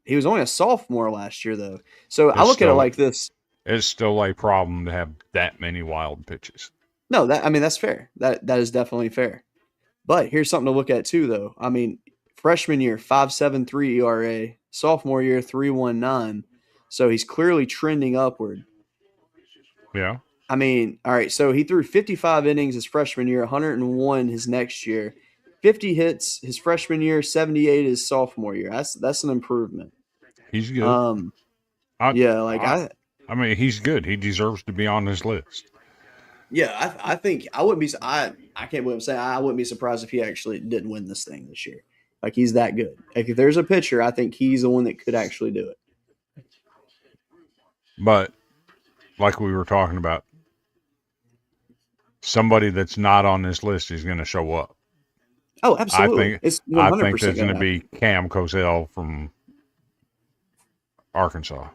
He was only a sophomore last year, though. So I It's look at it still like this. it's still a problem to have that many wild pitches. No, that's fair. That is definitely fair. But here's something to look at too, though. I mean, freshman year 5.73 ERA, sophomore year 3.19. So he's clearly trending upward. Yeah. I mean, all right. So he threw 55 innings his freshman year, 101 his next year, 50 hits his freshman year, 78 his sophomore year. That's an improvement. He's good. Yeah, like I mean, he's good. He deserves to be on this list. Yeah, I think I wouldn't be. I can't believe I'm saying I wouldn't be surprised if he actually didn't win this thing this year. Like he's that good. Like if there's a pitcher, I think he's the one that could actually do it. But like we were talking about, somebody that's not on this list is going to show up. Oh, absolutely. I think It's 100% I think that's going to gonna be Cam Cozell from Arkansas.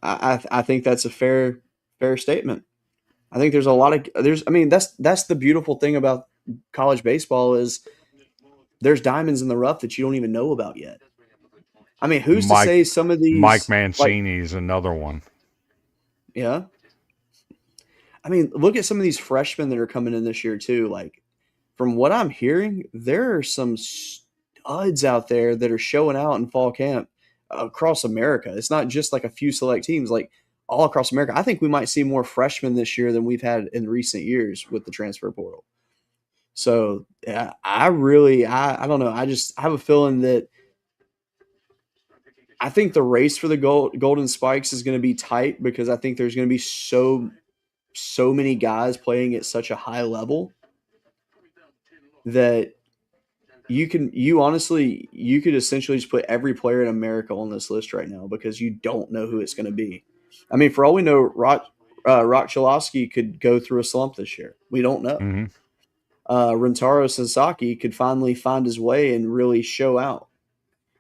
I think that's a fair statement. I think there's a lot of I mean that's the beautiful thing about college baseball is there's diamonds in the rough that you don't even know about yet. I mean, who's to say some of these Mike Mancini is another one. Yeah. I mean, look at some of these freshmen that are coming in this year too. Like from what I'm hearing, there are some studs out there that are showing out in fall camp across America. It's not just like a few select teams, like all across America. I think we might see more freshmen this year than we've had in recent years with the transfer portal. So yeah, I don't know. I have a feeling that I think the race for the golden spikes is going to be tight because I think there's going to be so many guys playing at such a high level that you could essentially just put every player in America on this list right now because you don't know who it's going to be. I mean, for all we know, Rock Chalosky could go through a slump this year. We don't know. Mm-hmm. Rentaro Sasaki could finally find his way and really show out.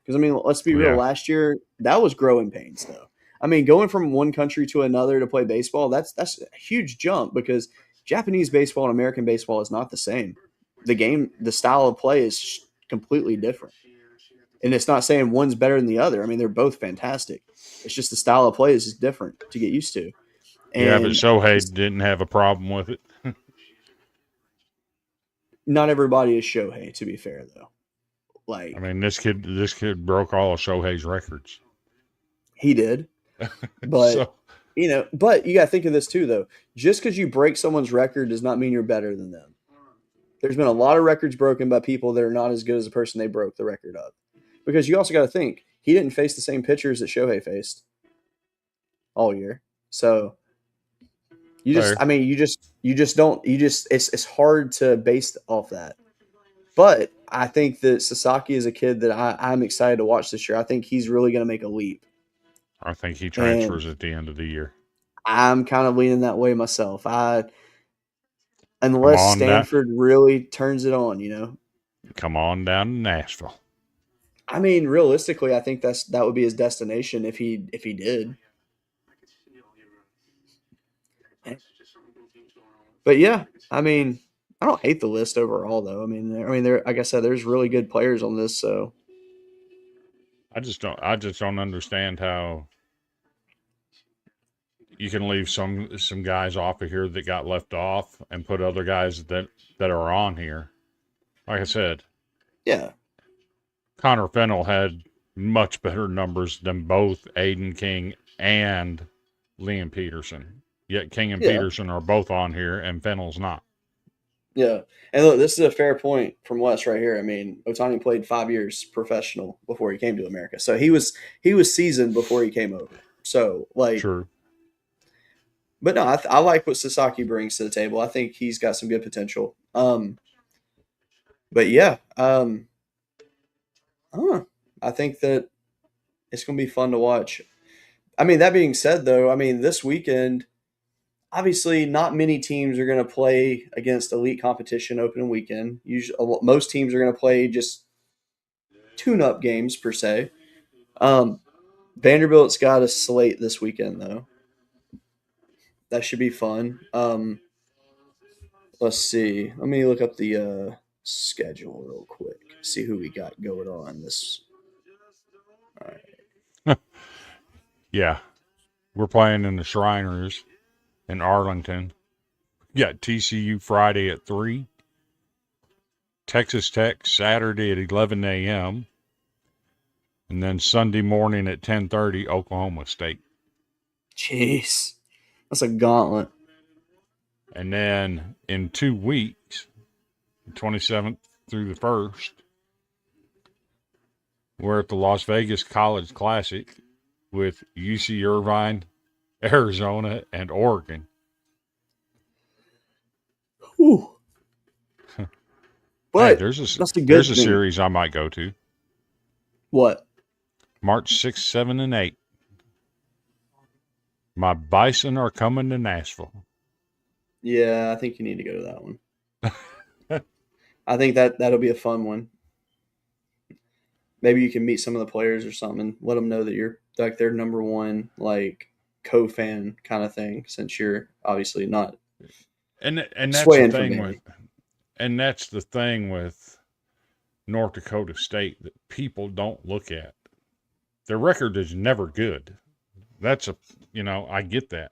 Because, I mean, let's be real. Last year, that was growing pains, though. I mean, going from one country to another to play baseball, that's a huge jump because Japanese baseball and American baseball is not the same. The style of play is completely different. And it's not saying one's better than the other. I mean, they're both fantastic. It's just the style of play is just different to get used to. And but Shohei didn't have a problem with it. Not everybody is Shohei, to be fair, though. Like, I mean, this kid broke all of Shohei's records. He did. But, but you got to think of this too, though. Just because you break someone's record does not mean you're better than them. There's been a lot of records broken by people that are not as good as the person they broke the record of. Because you also got to think, he didn't face the same pitchers that Shohei faced all year. So it's hard to base off that. But I think that Sasaki is a kid that I'm excited to watch this year. I think he's really going to make a leap. I think he transfers at the end of the year. I'm kind of leaning that way myself. Unless Stanford really turns it on, Come on down to Nashville. I mean, realistically, I think that would be his destination if he did. But yeah, I mean, I don't hate the list overall, though. I mean, there, like I said, there's really good players on this. So I just don't understand how you can leave some guys off of here that got left off and put other guys that are on here. Like I said, yeah, Connor Fennell had much better numbers than both Aiden King and Liam Peterson. Yet King and Peterson are both on here, and Fennell's not. Yeah, and look, this is a fair point from Wes right here. I mean, Ohtani played 5 years professional before he came to America, so he was seasoned before he came over. So, like, true. But no, I like what Sasaki brings to the table. I think he's got some good potential. But yeah, I don't know. I think that it's going to be fun to watch. I mean, that being said, though, I mean, this weekend, obviously, not many teams are going to play against elite competition opening weekend. Usually, most teams are going to play just tune-up games per se. Vanderbilt's got a slate this weekend, though. That should be fun. Let's see. Let me look up the schedule real quick. See who we got going on this. All right. Yeah, we're playing in the Shriners in Arlington. Yeah, TCU Friday at 3. Texas Tech Saturday at 11 a.m. And then Sunday morning at 10:30, Oklahoma State. Jeez, that's a gauntlet. And then in 2 weeks, 27th through the 1st, we're at the Las Vegas College Classic with UC Irvine, Arizona, and Oregon. Whew. But Hey, that's a good there's a thing. series I might go to. What? March 6, 7, and 8. My Bison are coming to Nashville. Yeah, I think you need to go to that one. I think that'll be a fun one. Maybe you can meet some of the players or something and let them know that you're like their number one like co-fan kind of thing, since you're obviously not And that's swaying the from thing Vandy. with and that's the thing with North Dakota State that people don't look at. Their record is never good. That's I get that.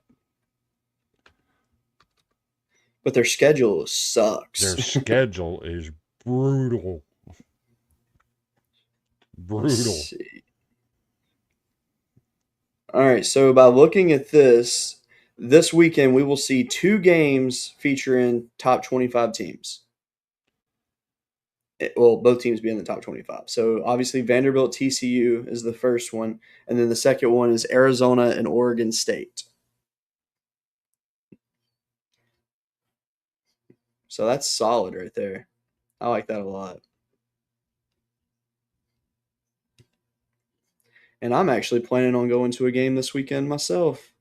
But their schedule sucks. Their schedule is brutal. Let's Brutal. see. All right, so by looking at this weekend we will see 2 games featuring top 25 teams. Well, both teams be in the top 25. So obviously Vanderbilt TCU is the first one, and then the second one is Arizona and Oregon State. So that's solid right there. I like that a lot. And I'm actually planning on going to a game this weekend myself.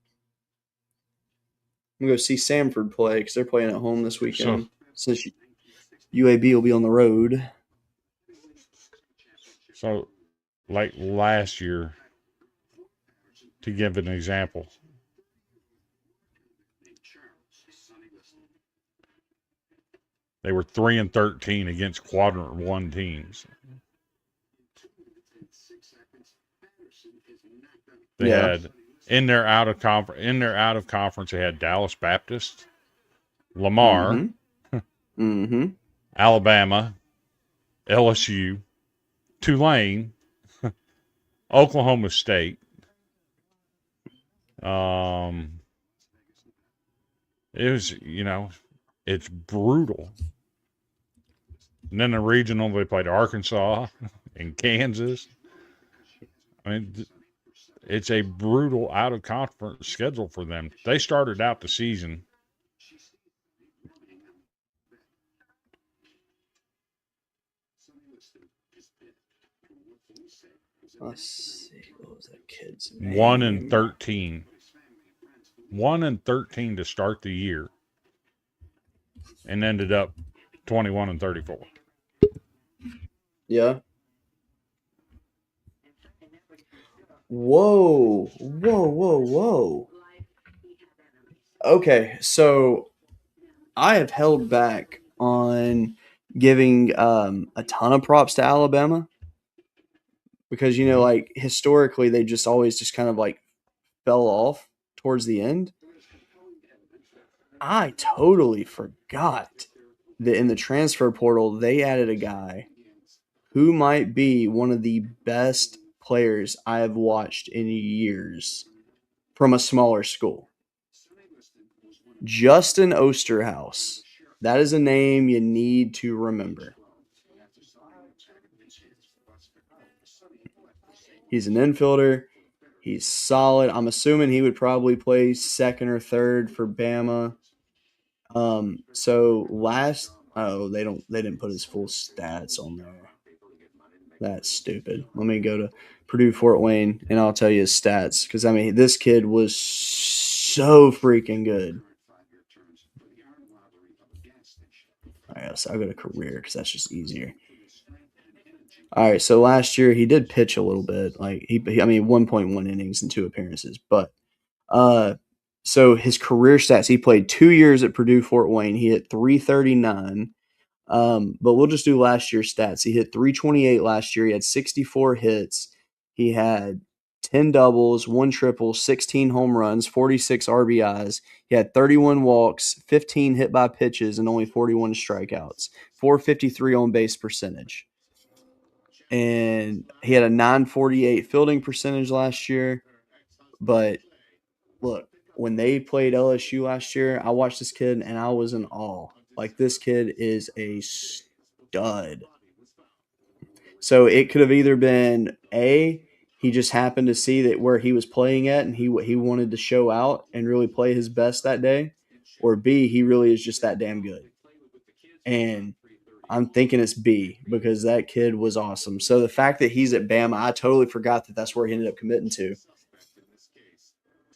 I'm going to go see Samford play because they're playing at home this weekend. Since UAB will be on the road. So, like last year, to give an example, they were 3-13 against quadrant 1 teams. They had in their out of conference they had Dallas Baptist, Lamar, Alabama, LSU, Tulane, Oklahoma State. It was, it's brutal. And then the regional, they played Arkansas and Kansas. I mean, it's a brutal out of conference schedule for them. They started out the season. Let's see. What was that kid's name? 1-13. 1-13 to start the year. And ended up 21-34. Yeah. Whoa. Okay, so I have held back on giving a ton of props to Alabama because, like historically they just always just kind of like fell off towards the end. I totally forgot that in the transfer portal they added a guy who might be one of the best players I have watched in years from a smaller school. Justin Osterhaus. That is a name you need to remember. He's an infielder. He's solid. I'm assuming he would probably play second or third for Bama. They didn't put his full stats on there. That's stupid. Let me go to Purdue Fort Wayne and I'll tell you his stats because I mean this kid was so freaking good. All right, so I'll go to career because that's just easier. All right, so last year he did pitch a little bit, like I mean 1.1 innings and 2 appearances, but so his career stats, he played 2 years at Purdue Fort Wayne. He hit 339. But we'll just do last year's stats. He hit 328 last year. He had 64 hits. He had 10 doubles, 1 triple, 16 home runs, 46 RBIs. He had 31 walks, 15 hit by pitches, and only 41 strikeouts. 453 on base percentage. And he had a 948 fielding percentage last year. But look, when they played LSU last year, I watched this kid and I was in awe. Like, this kid is a stud. So it could have either been A, he just happened to see that where he was playing at and he wanted to show out and really play his best that day, or B, he really is just that damn good. And I'm thinking it's B because that kid was awesome. So the fact that he's at Bama, I totally forgot that that's where he ended up committing to.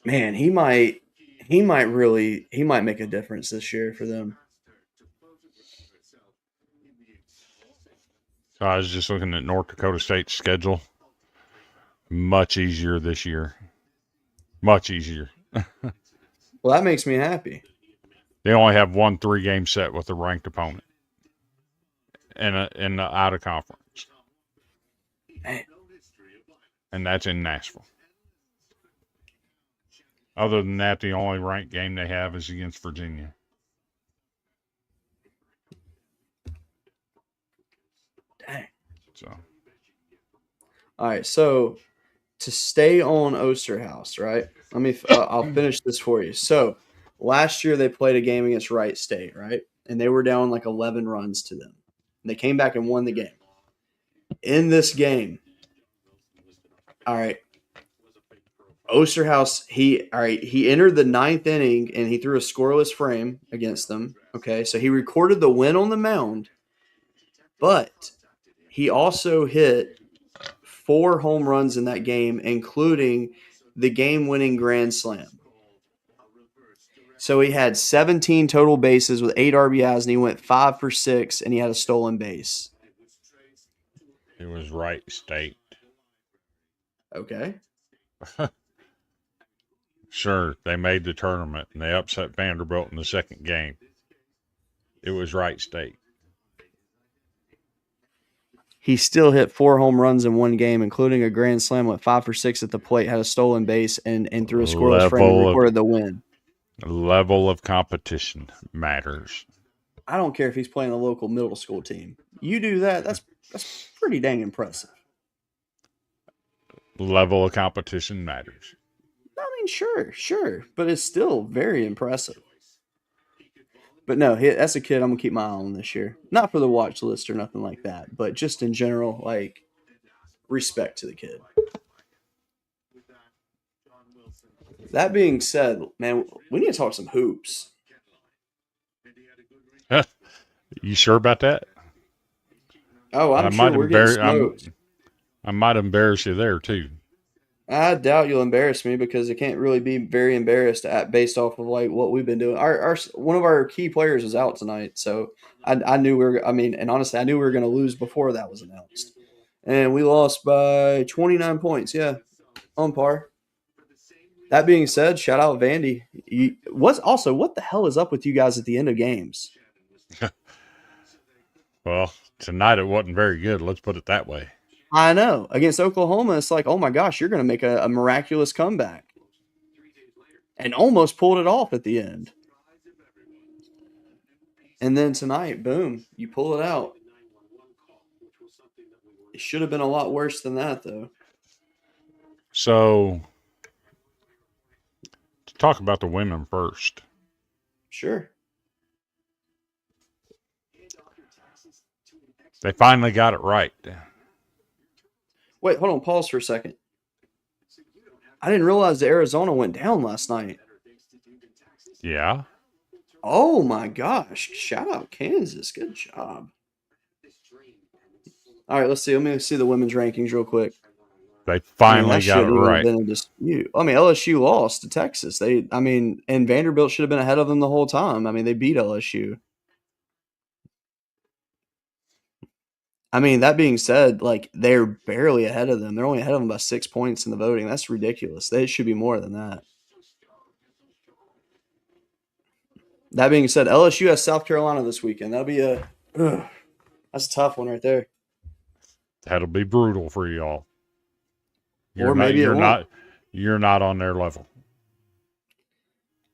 Man, he might make a difference this year for them. So I was just looking at North Dakota State's schedule. Much easier this year. Much easier. Well, that makes me happy. They only have 1 3-game set with a ranked opponent in the out of conference. Man. And that's in Nashville. Other than that, the only ranked game they have is against Virginia. Dang. So, all right, so to stay on Osterhouse, right? Let me. I'll finish this for you. So last year they played a game against Wright State, right? And they were down like 11 runs to them. And they came back and won the game. In this game, all right, Osterhouse. He entered the 9th inning and he threw a scoreless frame against them. Okay, so he recorded the win on the mound, but he also hit 4 home runs in that game, including the game-winning grand slam. So he had 17 total bases with 8 RBIs, and he went 5 for 6, and he had a stolen base. it was Wright State. Okay. Sure, they made the tournament, and they upset Vanderbilt in the second game. It was Wright State. He still hit 4 home runs in one game, including a grand slam, went 5 for 6 at the plate, had a stolen base, and threw a scoreless frame and recorded the win. Level of competition matters. I don't care if he's playing a local middle school team. You do that, that's pretty dang impressive. Level of competition matters. I mean, sure, but it's still very impressive. But no, that's a kid I'm going to keep my eye on this year. Not for the watch list or nothing like that, but just in general, like, respect to the kid. That being said, man, we need to talk some hoops. You sure about that? Oh, I'm sure we're getting smoked. I might embarrass you there, too. I doubt you'll embarrass me because I can't really be very embarrassed based off of like what we've been doing. Our one of our key players is out tonight, so I knew and honestly, I knew we were going to lose before that was announced, and we lost by 29 points. Yeah, on par. That being said, shout out Vandy. What the hell is up with you guys at the end of games? Well, tonight it wasn't very good. Let's put it that way. I know. Against Oklahoma, it's like, oh my gosh, you're going to make a miraculous comeback. And almost pulled it off at the end. And then tonight, boom, you pull it out. It should have been a lot worse than that, though. So, to talk about the women first. Sure. They finally got it right. Wait, hold on. Pause for a second. I didn't realize that Arizona went down last night. Yeah. Oh, my gosh. Shout out Kansas. Good job. All right, let's see. Let me see the women's rankings real quick. They I mean, finally that got it shouldn't even have right. been a dispute. I mean, LSU lost to Texas. And Vanderbilt should have been ahead of them the whole time. I mean, they beat LSU. I mean, that being said, like they're barely ahead of them. They're only ahead of them by 6 points in the voting. That's ridiculous. They should be more than that. That being said, LSU has South Carolina this weekend. That'll be that's a tough one right there. That'll be brutal for y'all. Or maybe it won't. You're not on their level.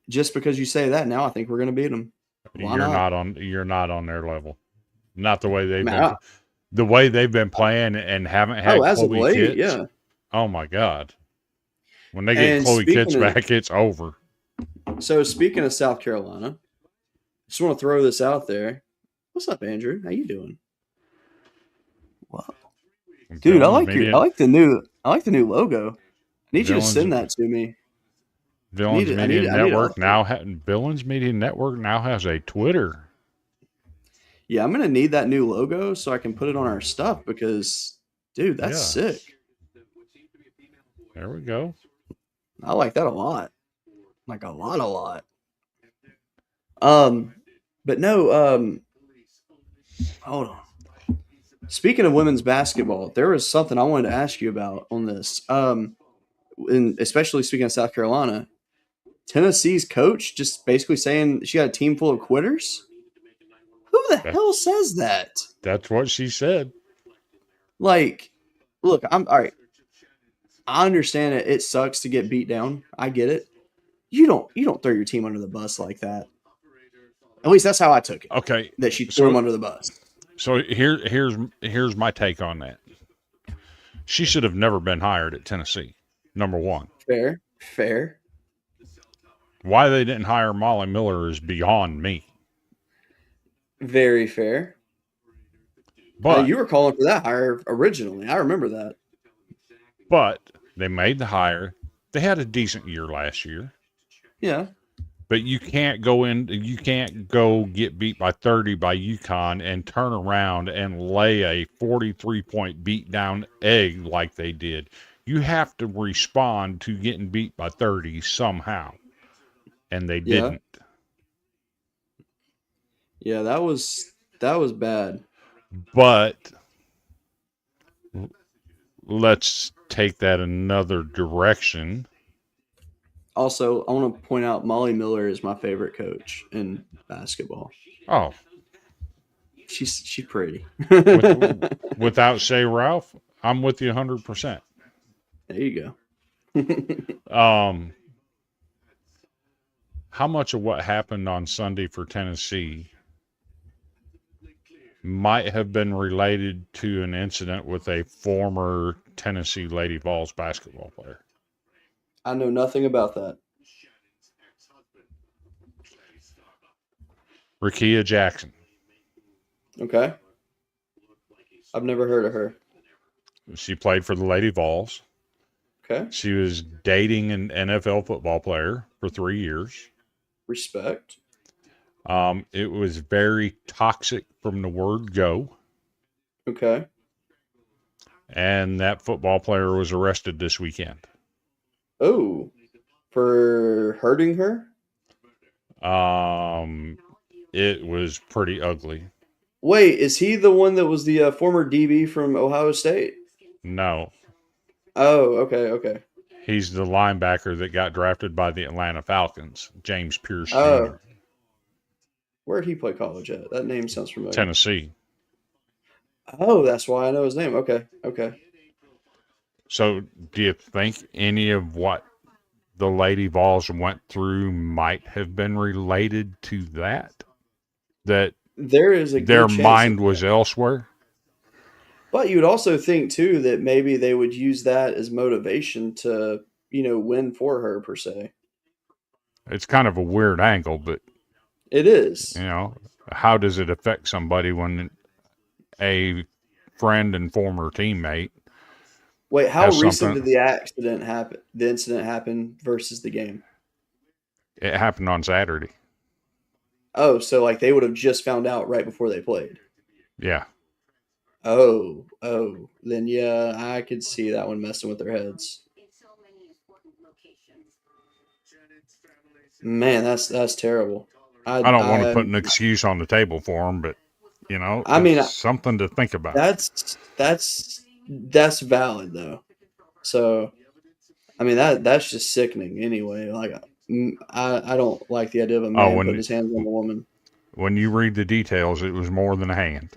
Just because you say that now, I think we're going to beat them. Why not? You're not on their level. Not the way Man, the way they've been playing and haven't had as of Chloe late, Kitts. yeah. Oh my God. When they get And Chloe Kitts speaking of- back, it's over. So speaking of South Carolina, just want to throw this out there. What's up, Andrew? How you doing? Wow. Dude, I like the new logo. I need you to send that to me. Villains Media Network now has a Twitter. Yeah, I'm gonna need that new logo so I can put it on our stuff because, dude, that's sick. There we go. I like that a lot. Like a lot. But no, hold on. Speaking of women's basketball, there was something I wanted to ask you about on this. And especially speaking of South Carolina, Tennessee's coach just basically saying she got a team full of quitters. Who the hell says that? That's what she said. Like, look, I'm all right. I understand it. It sucks to get beat down. I get it. You don't throw your team under the bus like that. At least that's how I took it. Okay, that she threw him under the bus. So here's my take on that. She should have never been hired at Tennessee. Number one. Fair. Why they didn't hire Molly Miller is beyond me. Very fair. But you were calling for that hire originally. I remember that. But they made the hire. They had a decent year last year. Yeah. But you can't go get beat by 30 by UConn and turn around and lay a 43-point beat down egg like they did. You have to respond to getting beat by 30 somehow. And they didn't. Yeah, that was bad. But let's take that another direction. Also, I want to point out Molly Miller is my favorite coach in basketball. Oh, she's pretty. Without Shea Ralph, I'm with you 100%. There you go. How much of what happened on Sunday for Tennessee might have been related to an incident with a former Tennessee Lady Vols basketball player? I know nothing about that. Rakia Jackson. Okay. I've never heard of her. She played for the Lady Vols. Okay. She was dating an NFL football player for 3 years. Respect. It was very toxic from the word go. Okay. And that football player was arrested this weekend. Oh, for hurting her? It was pretty ugly. Wait, is he the one that was the former DB from Ohio State? No. Oh, okay. He's the linebacker that got drafted by the Atlanta Falcons, James Pierce Jr. Oh. Where did he play college at? That name sounds familiar. Tennessee. Oh, that's why I know his name. Okay. So do you think any of what the Lady Vols went through might have been related to that? That there is a good their chance mind was elsewhere? But you would also think, too, that maybe they would use that as motivation to, win for her, per se. It's kind of a weird angle, but... It is. How does it affect somebody when a friend and former teammate... Wait, how recent did the accident happen? The incident happen versus the game? It happened on Saturday. Oh, so they would have just found out right before they played. Yeah. Oh, then yeah, I could see that one messing with their heads. Man, that's terrible. I don't want to I put an excuse on the table for him, but I it's mean something to think about. that's valid though. So I mean that's just sickening anyway. Like I don't like the idea of a Oh, man putting his hands on a woman. when you read the details, it was more than a hand.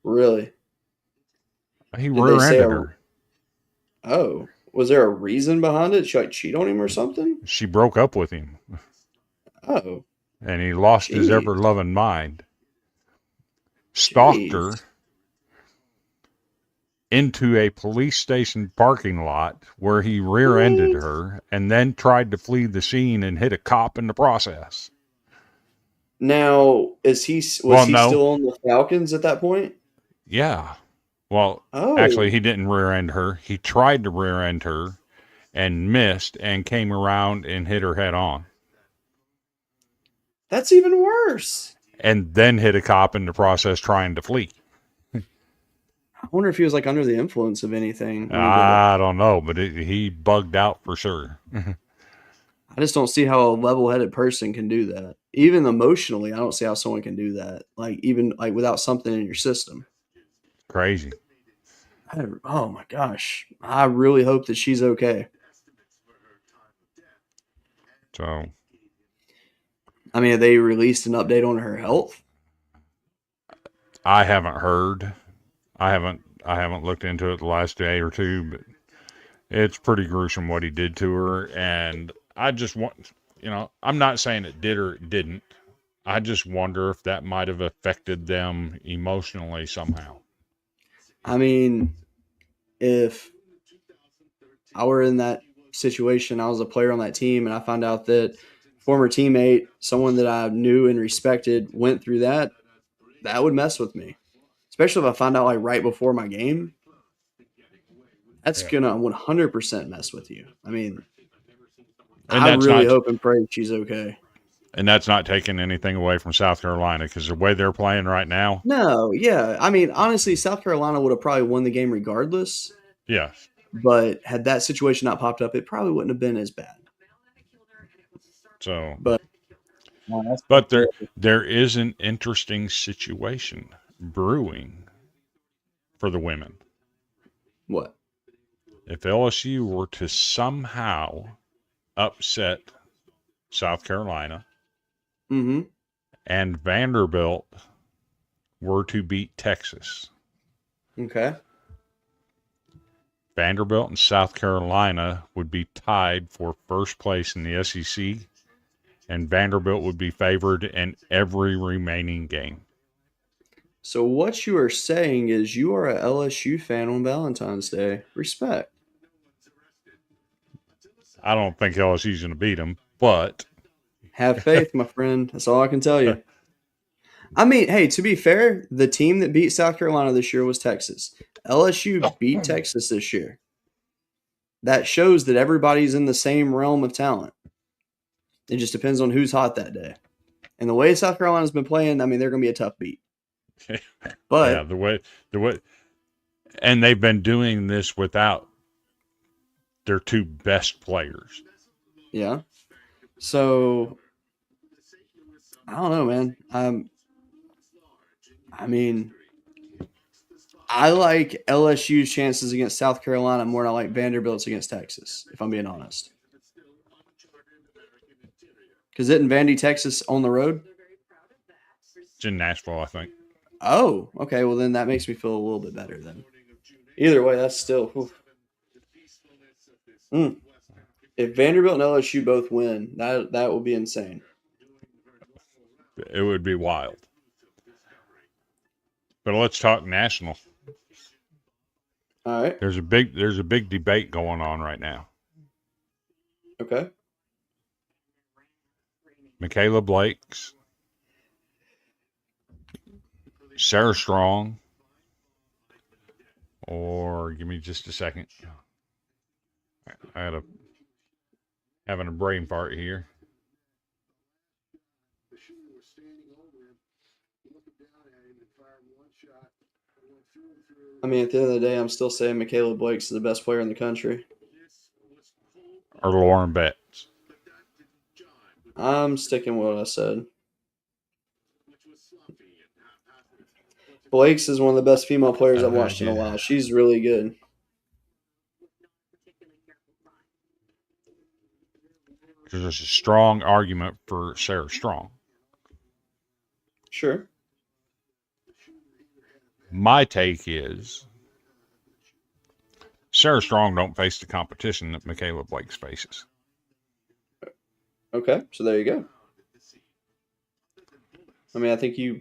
Really? He Did they say rear-ended her. oh, was there a reason behind it? She like cheat on him or something? She broke up with him, Oh, and he lost his jeez, ever-loving mind. Stalked her jeez. into a police station parking lot where he rear-ended What? her and then tried to flee the scene and hit a cop in the process. Now, was Well, he no. still on the Falcons at that point? Yeah. Well, actually, Oh, he didn't rear-end her. He tried to rear-end her and missed and came around and hit her head on. that's even worse. And then hit a cop in the process trying to flee. I wonder if he was like under the influence of anything when he did it. I don't know, but he bugged out for sure. I just don't see how a level-headed person can do that. Even emotionally, I don't see how someone can do that. Like even like without something in your system. Crazy. Oh my gosh. I really hope that she's okay. So I mean, have they released an update on her health? I haven't heard. I haven't looked into it the last day or two, but it's pretty gruesome what he did to her. And I just want, I'm not saying it did or it didn't. I just wonder if that might have affected them emotionally somehow. I mean, if I were in that situation, I was a player on that team, and I found out that former teammate, someone that I knew and respected, went through that, that would mess with me. Especially if I find out like right before my game. That's Yeah. gonna 100% mess with you. I mean, And I that's really not hope and pray she's okay. and that's not taking anything away from South Carolina because the way they're playing right now, No, yeah. I mean, honestly, South Carolina would have probably won the game regardless. yeah. But had that situation not popped up, it probably wouldn't have been as bad. So, But but there is an interesting situation brewing for the women. what? If LSU were to somehow upset South Carolina Mm-hmm. and Vanderbilt were to beat Texas, Okay. Vanderbilt and South Carolina would be tied for first place in the SEC, and Vanderbilt would be favored in every remaining game. So what you are saying is you are a LSU fan on Valentine's Day. Respect. I don't think LSU's going to beat them, but Have faith, my friend. That's all I can tell you. I mean, hey, to be fair, the team that beat South Carolina this year was Texas. LSU beat Texas this year. That shows that everybody's in the same realm of talent. It just depends on who's hot that day. And the way South Carolina's been playing, I mean, they're going to be a tough beat. But yeah, the way, and they've been doing this without their two best players. yeah. So I don't know, man. I mean, I like LSU's chances against South Carolina more than I like Vanderbilt's against Texas, if I'm being honest. Because isn't Vandy, Texas on the road? It's in Nashville, I think. Oh, okay. Well, then that makes me feel a little bit better then. Either way, that's still. If Vanderbilt and LSU both win, that will be insane. It would be wild. But let's talk national. All right. There's a big debate going on right now. Okay. Michaela Blake's, Sarah Strong, or give me just a second. I had having a brain fart here. I mean, at the end of the day, I'm still saying Michaela Blake's the best player in the country. Or Lauren Betts. I'm sticking with what I said. Blake's is one of the best female players I've watched in a Yeah. while. She's really good. There's a strong argument for Sarah Strong. Sure. My take is Sarah Strong don't face the competition that Michaela Blake faces. Okay, so there you go. I mean, I think you're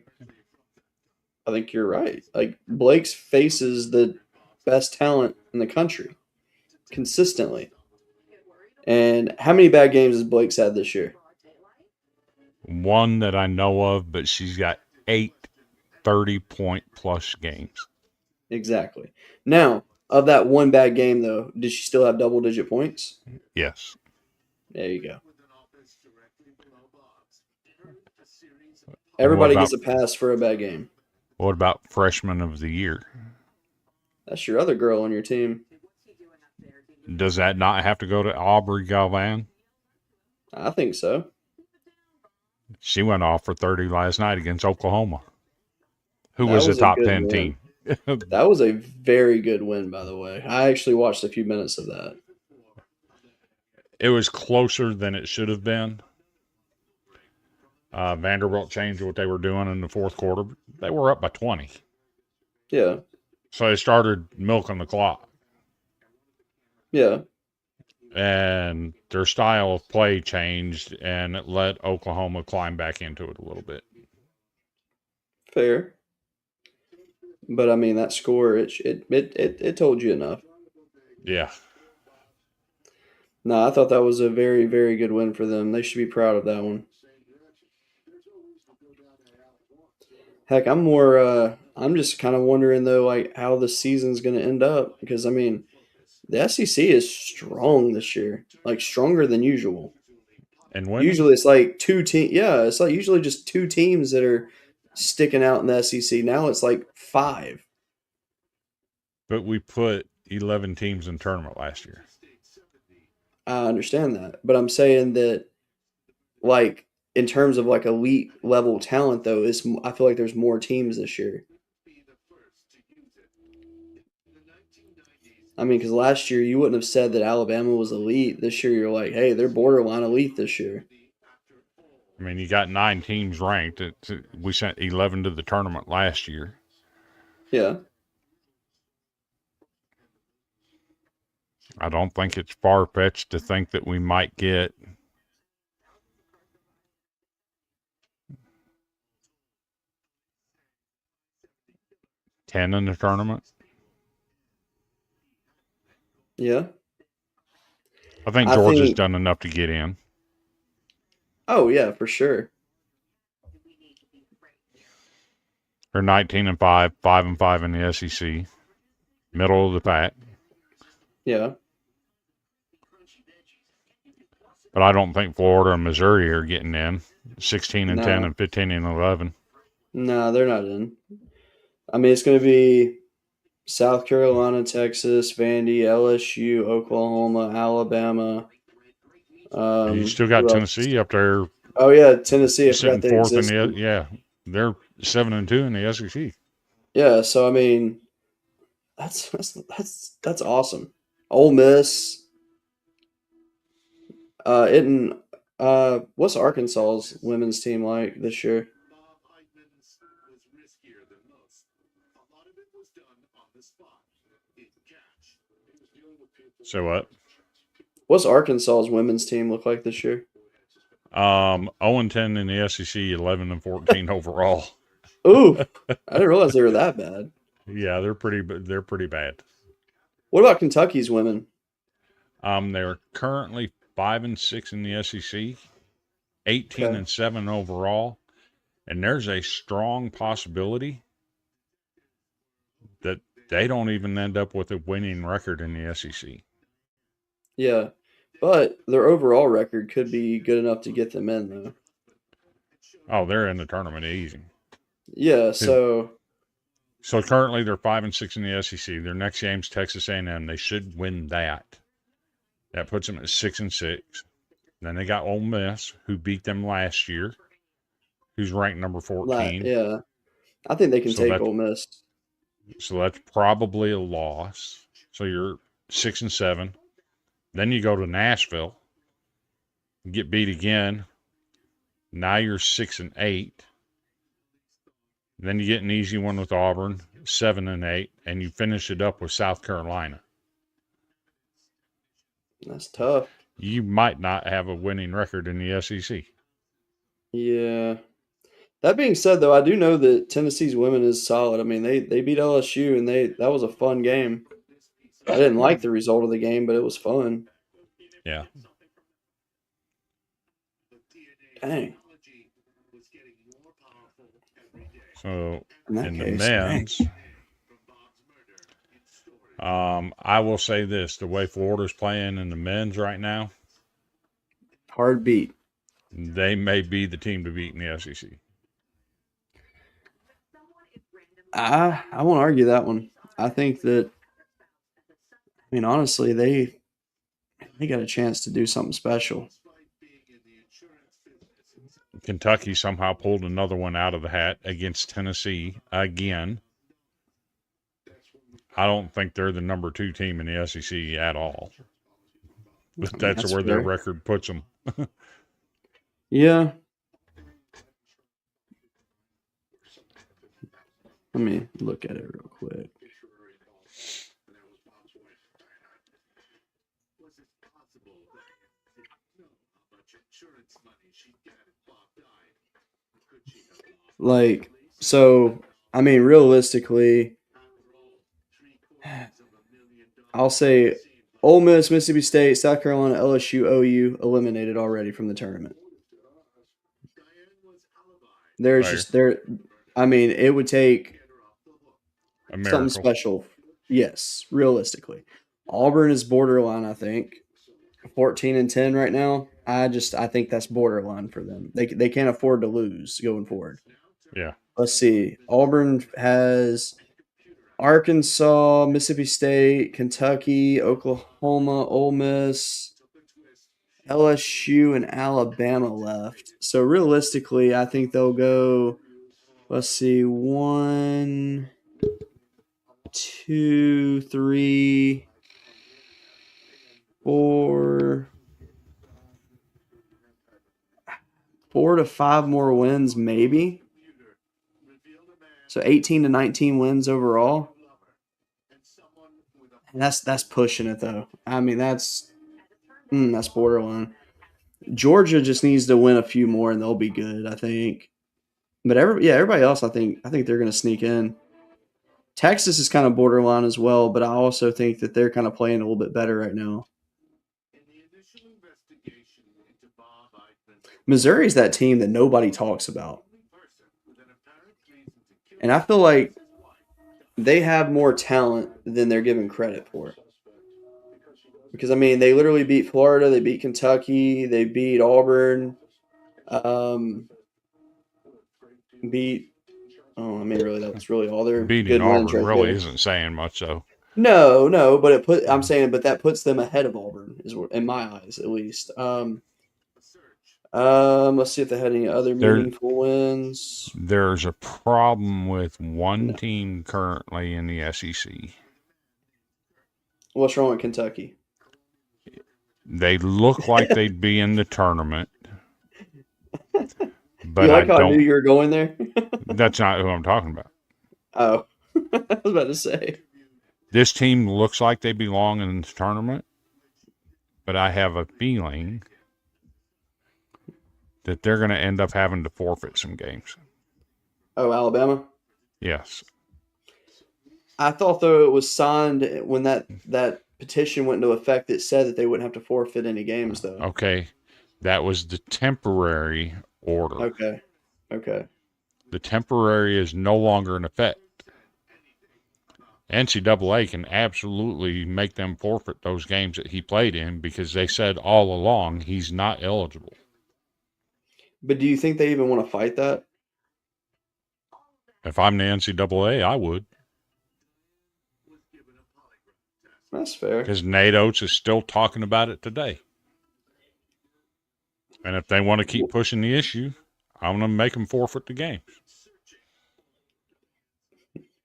right. Like Blake's faces the best talent in the country consistently. And how many bad games has Blake's had this year? One that I know of, but she's got 8 30-point plus games. Exactly. Now, of that one bad game though, did she still have double-digit points? Yes. There you go. Everybody gets a pass for a bad game. What about freshman of the year? That's your other girl on your team. Does that not have to go to Aubrey Galvan? I think so. She went off for 30 last night against Oklahoma, who That was a was a top good 10 win. team. That was a very good win, by the way. I actually watched a few minutes of that. It was closer than it should have been. Vanderbilt changed what they were doing in the fourth quarter. They were up by 20. Yeah. So they started milking the clock. Yeah. And their style of play changed, and it let Oklahoma climb back into it a little bit. Fair. But I mean that score it told you enough. Yeah. No, I thought that was a very, very good win for them. They should be proud of that one. Heck, I'm just kind of wondering though, like how the season's going to end up because I mean, the SEC is strong this year, like stronger than usual. And women? Usually it's like two teams. Yeah, it's like usually just two teams that are sticking out in the SEC. Now it's like 5. But we put 11 teams in tournament last year. I understand that, but I'm saying that, like in terms of like elite level talent, though, I feel like there's more teams this year. I mean, because last year you wouldn't have said that Alabama was elite. This year you're like, hey, they're borderline elite this year. I mean, you got 9 teams ranked. We sent 11 to the tournament last year. Yeah. I don't think it's far-fetched to think that we might get $10 in the tournament. Yeah. I think Georgia's done enough to get in. Oh yeah, for sure. They're 19-5, 5-5 in the SEC, middle of the pack. Yeah. But I don't think Florida and Missouri are getting in. 16-10 No. and 15-11. No, they're not in. I mean, it's going to be South Carolina, Texas, Vandy, LSU, Oklahoma, Alabama. You still got who else? Tennessee up there Oh yeah, Tennessee. I sitting forgot they fourth in existed. they're 7-2 in the SEC. Yeah, so I mean, that's awesome. Ole Miss. What's Arkansas's women's team like this year? So what? What's Arkansas's women's team look like this year? 0-10 in the SEC, 11-14 overall. Ooh, I didn't realize they were that bad. Yeah, they're pretty bad. What about Kentucky's women? They're currently 5-6 in the SEC, 18-7 overall, and there's a strong possibility that they don't even end up with a winning record in the SEC. Yeah, but their overall record could be good enough to get them in, though. Oh, they're in the tournament easy. Yeah, so So currently they're 5-6 in the SEC. Their next game's Texas A&M. They should win that. That puts them at 6-6. Then they got Ole Miss, who beat them last year, who's ranked number 14. Yeah, I think they can So take that- Ole Miss. So that's probably a loss. So you're 6-7. Then you go to Nashville, get beat again. Now you're 6-8. Then you get an easy one with Auburn, 7-8, and you finish it up with South Carolina. That's tough. You might not have a winning record in the SEC. Yeah. That being said, though, I do know that Tennessee's women is solid. I mean, they beat LSU, and that was a fun game. I didn't like the result of the game, but it was fun. Yeah. Dang. So In that in the case, dang. men's, I will say this: the way Florida's playing in the men's right now, Hard beat. they may be the team to beat in the SEC. I won't argue that one. I think that. I mean, honestly, they got a chance to do something special. Kentucky somehow pulled another one out of the hat against Tennessee again. I don't think they're the number 2 team in the SEC at all. But that's where their fair. record puts them. Yeah. Let me look at it real quick. Like, so, I mean, realistically, I'll say Ole Miss, Mississippi State, South Carolina, LSU, OU eliminated already from the tournament. There's Fair. just there. I mean, it would take A something miracle. special. Yes, realistically, Auburn is borderline. I think 14-10 right now. I think that's borderline for them. They can't afford to lose going forward. Yeah. Let's see. Auburn has Arkansas, Mississippi State, Kentucky, Oklahoma, Ole Miss, LSU, and Alabama left. So realistically, I think they'll go, let's see, 1, 2, 3, 4 to 5 more wins, maybe. So 18-19 wins overall. And that's pushing it though. I mean that's borderline. Georgia just needs to win a few more and they'll be good, I think. But everybody else I think they're going to sneak in. Texas is kind of borderline as well, but I also think that they're kind of playing a little bit better right now. Missouri's that team that nobody talks about. And I feel like they have more talent than they're given credit for. Because, I mean, they literally beat Florida, they beat Kentucky, they beat Auburn, really, that's really all their Beating good wins Auburn right really there. isn't saying much, though. No, but that puts them ahead of Auburn, in my eyes, at least. Let's see if they had any other meaningful wins. There's a problem with one team currently in the SEC. What's wrong with Kentucky? They look like they'd be in the tournament. But You like I how I knew don't. you were going there? That's not who I'm talking about. Oh, I was about to say. This team looks like they belong in the tournament, but I have a feeling that they're going to end up having to forfeit some games. Oh, Alabama? Yes. I thought, though, it was signed when that petition went into effect that said that they wouldn't have to forfeit any games, though. Okay. That was the temporary order. Okay. The temporary is no longer in effect. NCAA can absolutely make them forfeit those games that he played in because they said all along he's not eligible. But do you think they even want to fight that? If I'm the NCAA, I would. That's fair. Because Nate Oates is still talking about it today. And if they want to keep pushing the issue, I'm going to make them forfeit the game.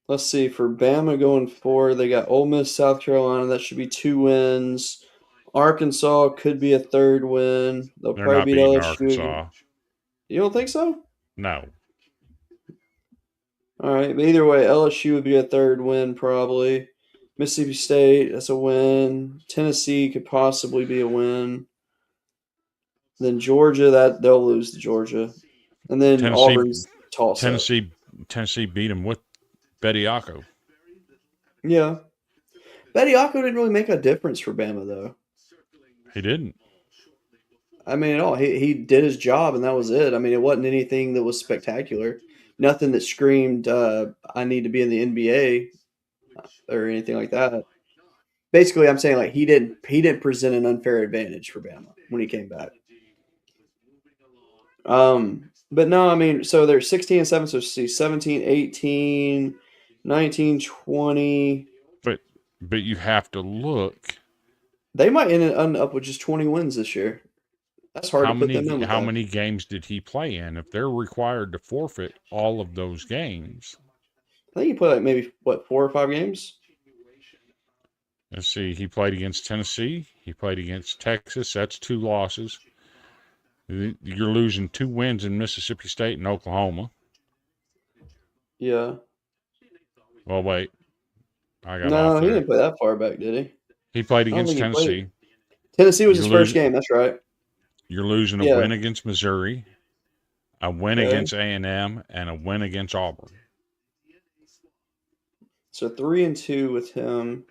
Let's see. For Bama going forward, they got Ole Miss, South Carolina. That should be 2 wins. Arkansas could be a 3rd win. They'll They're probably not beat beating LSU. Arkansas. You don't think so? No. All right. But either way, LSU would be a 3rd win probably. Mississippi State, that's a win. Tennessee could possibly be a win. Then Georgia, that they'll lose to Georgia. And then Auburn's toss up. Tennessee beat them with Bediako. Yeah. Bediako didn't really make a difference for Bama, though. He didn't. I mean, at all. He did his job, and that was it. I mean, it wasn't anything that was spectacular. Nothing that screamed, I need to be in the NBA or anything like that. Basically, I'm saying, like, he didn't present an unfair advantage for Bama when he came back. But no, I mean, so they're 16 and 7, so see 17, 18, 19, 20. But you have to look. They might end up with just 20 wins this year. That's hard to put them in with How that. many games did he play in? If they're required to forfeit all of those games. I think he played like maybe, 4 or 5 games? Let's see. He played against Tennessee. He played against Texas. That's 2 losses. You're losing 2 wins in Mississippi State and Oklahoma. Yeah. Well, wait. I got No, off he there. didn't play that far back, did he? He played I don't against think he played. Tennessee. Tennessee was You're his first losing- game. That's right. You're losing a Yeah. win against Missouri, a win Okay. against A&M, and a win against Auburn. So 3 and 2 with him.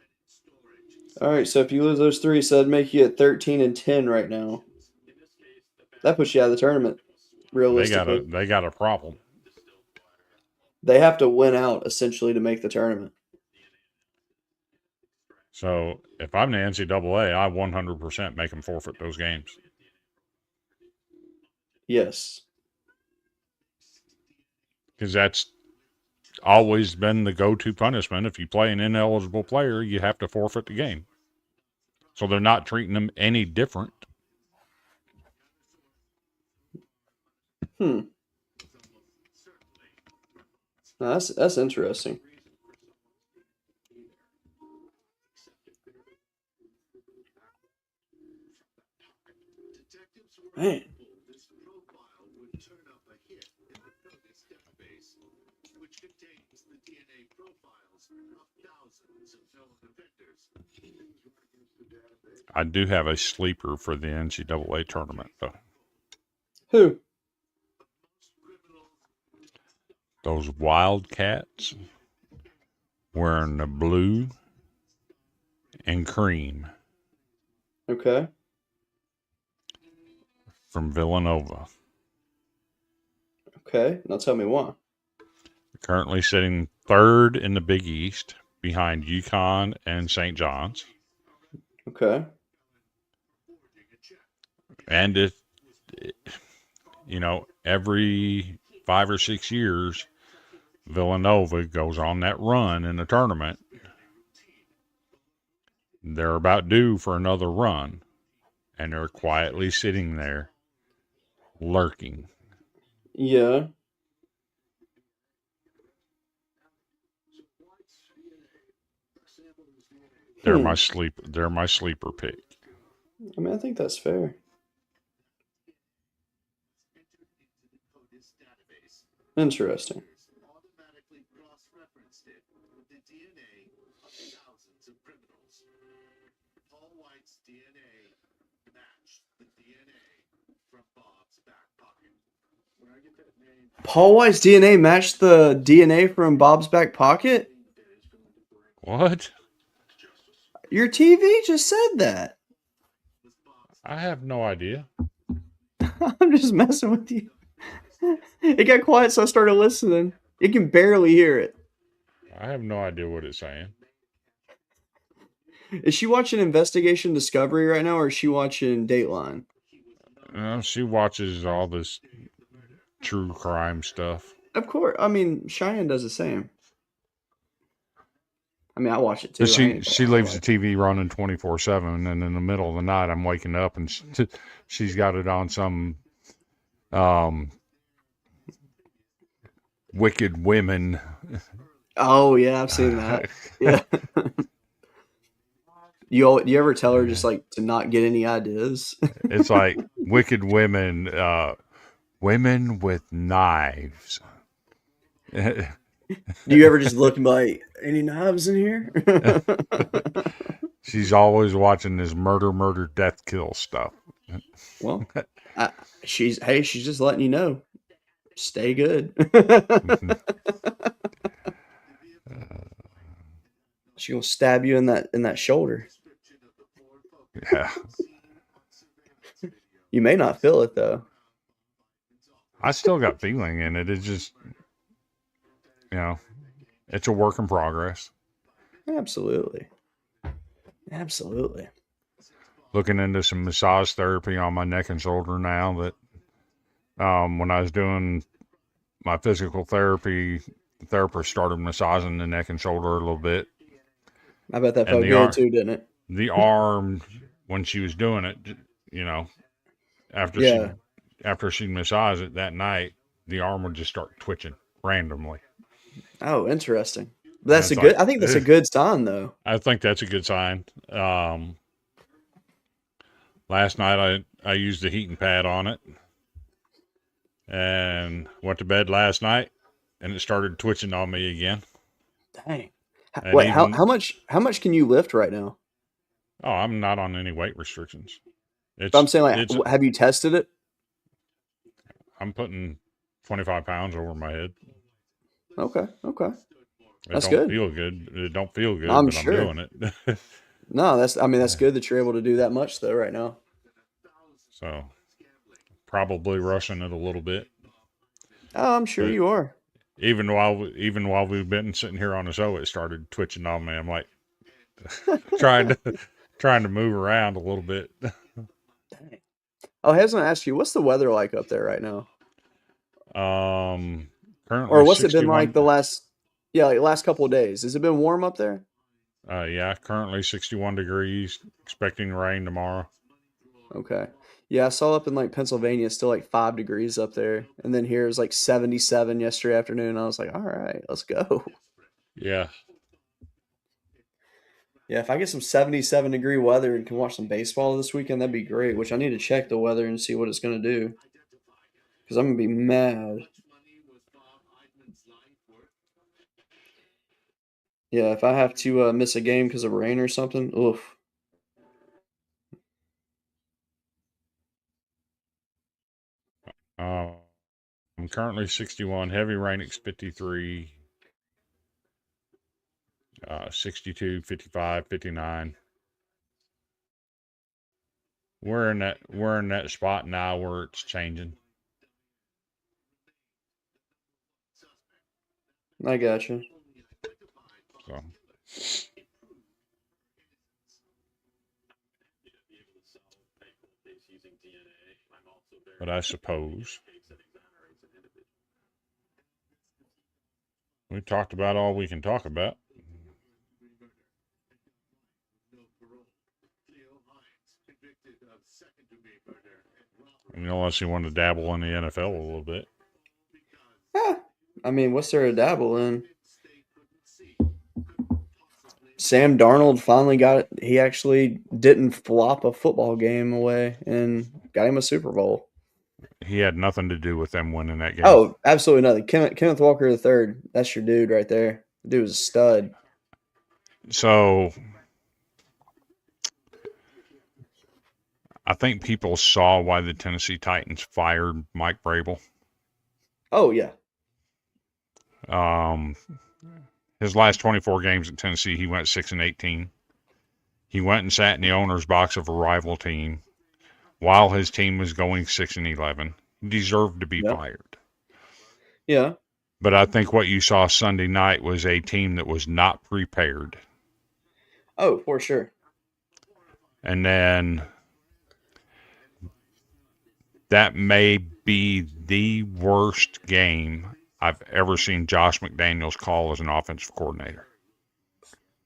All right. So if you lose those 3, so that'd make you at 13 and 10 right now. That puts you out of the tournament. Realistically, They got a problem. they have to win out essentially to make the tournament. So if I'm the NCAA, I 100% make them forfeit those games. Yes. Because that's always been the go-to punishment. If you play an ineligible player, you have to forfeit the game. So they're not treating them any different. Now, that's interesting. Man. I do have a sleeper for the NCAA tournament, though. Who? Those Wildcats wearing the blue and cream Okay. from Villanova. Okay. Now tell me why. Currently sitting 3rd in the Big East behind UConn and St. John's. Okay. And every 5 or 6 years, Villanova goes on that run in the tournament. They're about due for another run, and they're quietly sitting there, lurking. Yeah. They're my sleeper pick. I mean, I think that's fair. Interesting. Paul White's DNA matched the DNA from Bob's back pocket? What? Your TV just said that. I have no idea. I'm just messing with you. It got quiet, so I started listening. You can barely hear it. I have no idea what it's saying. Is she watching Investigation Discovery right now, or is she watching Dateline? She watches all this true crime stuff. Of course. I mean, Cheyenne does the same. I mean, I watch it too. But I ain't she gonna lie, leaves the TV running 24/7, and in the middle of the night, I'm waking up and she's got it on some um, Wicked Women. Oh yeah, I've seen that. Yeah. You ever tell her just like to not get any ideas? It's like Wicked Women, women with knives. Do you ever just look and be like, any knives in here? She's always watching this murder, death, kill stuff. Well, she's just letting you know. Stay good. She gonna stab you in that shoulder. Yeah. You may not feel it though. I still got feeling in it. It's just, it's a work in progress. Absolutely. Absolutely. Looking into some massage therapy on my neck and shoulder now that when I was doing my physical therapy, the therapist started massaging the neck and shoulder a little bit. I bet that And felt good too, didn't it? The arm, when she was doing it, after she massaged it that night, the arm would just start twitching randomly. Oh, interesting. That's it's I think that's a good sign though. I think that's a good sign. Last night I used the heating pad on it and went to bed last night and it started twitching on me again. Dang. And Wait, how much can you lift right now? Oh, I'm not on any weight restrictions. But I'm saying, have you tested it? I'm putting 25 pounds over my head. Okay. That's It good. Feel good. It don't feel good, I'm but sure. I'm doing it. No, that's good that you're able to do that much though right now. So, probably rushing it a little bit. Oh, I'm sure you are. Even while we've been sitting here on the show, it started twitching on me. I'm like trying to move around a little bit. Dang. Oh, I was going to ask you, what's the weather like up there right now? Currently, or what's 61, it been like the last couple of days? Has it been warm up there? Yeah, currently 61 degrees. Expecting rain tomorrow. Okay. Yeah, I saw up in like Pennsylvania, it's still like 5 degrees up there, and then here it was like 77 yesterday afternoon. I was like, all right, let's go. Yeah. Yeah, if I get some 77-degree weather and can watch some baseball this weekend, that'd be great. Which I need to check the weather and see what it's going to do, because I'm going to be mad. Yeah, if I have to miss a game because of rain or something, oof. I'm currently 61. Heavy rain at 53. 62, 55, 59. We're in that spot now where it's changing. I gotcha. So. But I suppose we talked about all we can talk about. I mean, unless you want to dabble in the NFL a little bit. I mean, what's there to dabble in? Sam Darnold finally got it. He actually didn't flop a football game away and got him a Super Bowl. He had nothing to do with them winning that game. Oh, absolutely nothing. Kenneth Walker III, that's your dude right there. The dude was a stud. So I think people saw why the Tennessee Titans fired Mike Vrabel. Oh, yeah. His last 24 games at Tennessee, he went 6-18. He went and sat in the owner's box of a rival team while his team was going 6-11. He deserved to be fired. Yeah. But I think what you saw Sunday night was a team that was not prepared. Oh, for sure. And then that may be the worst game I've ever seen Josh McDaniels call as an offensive coordinator.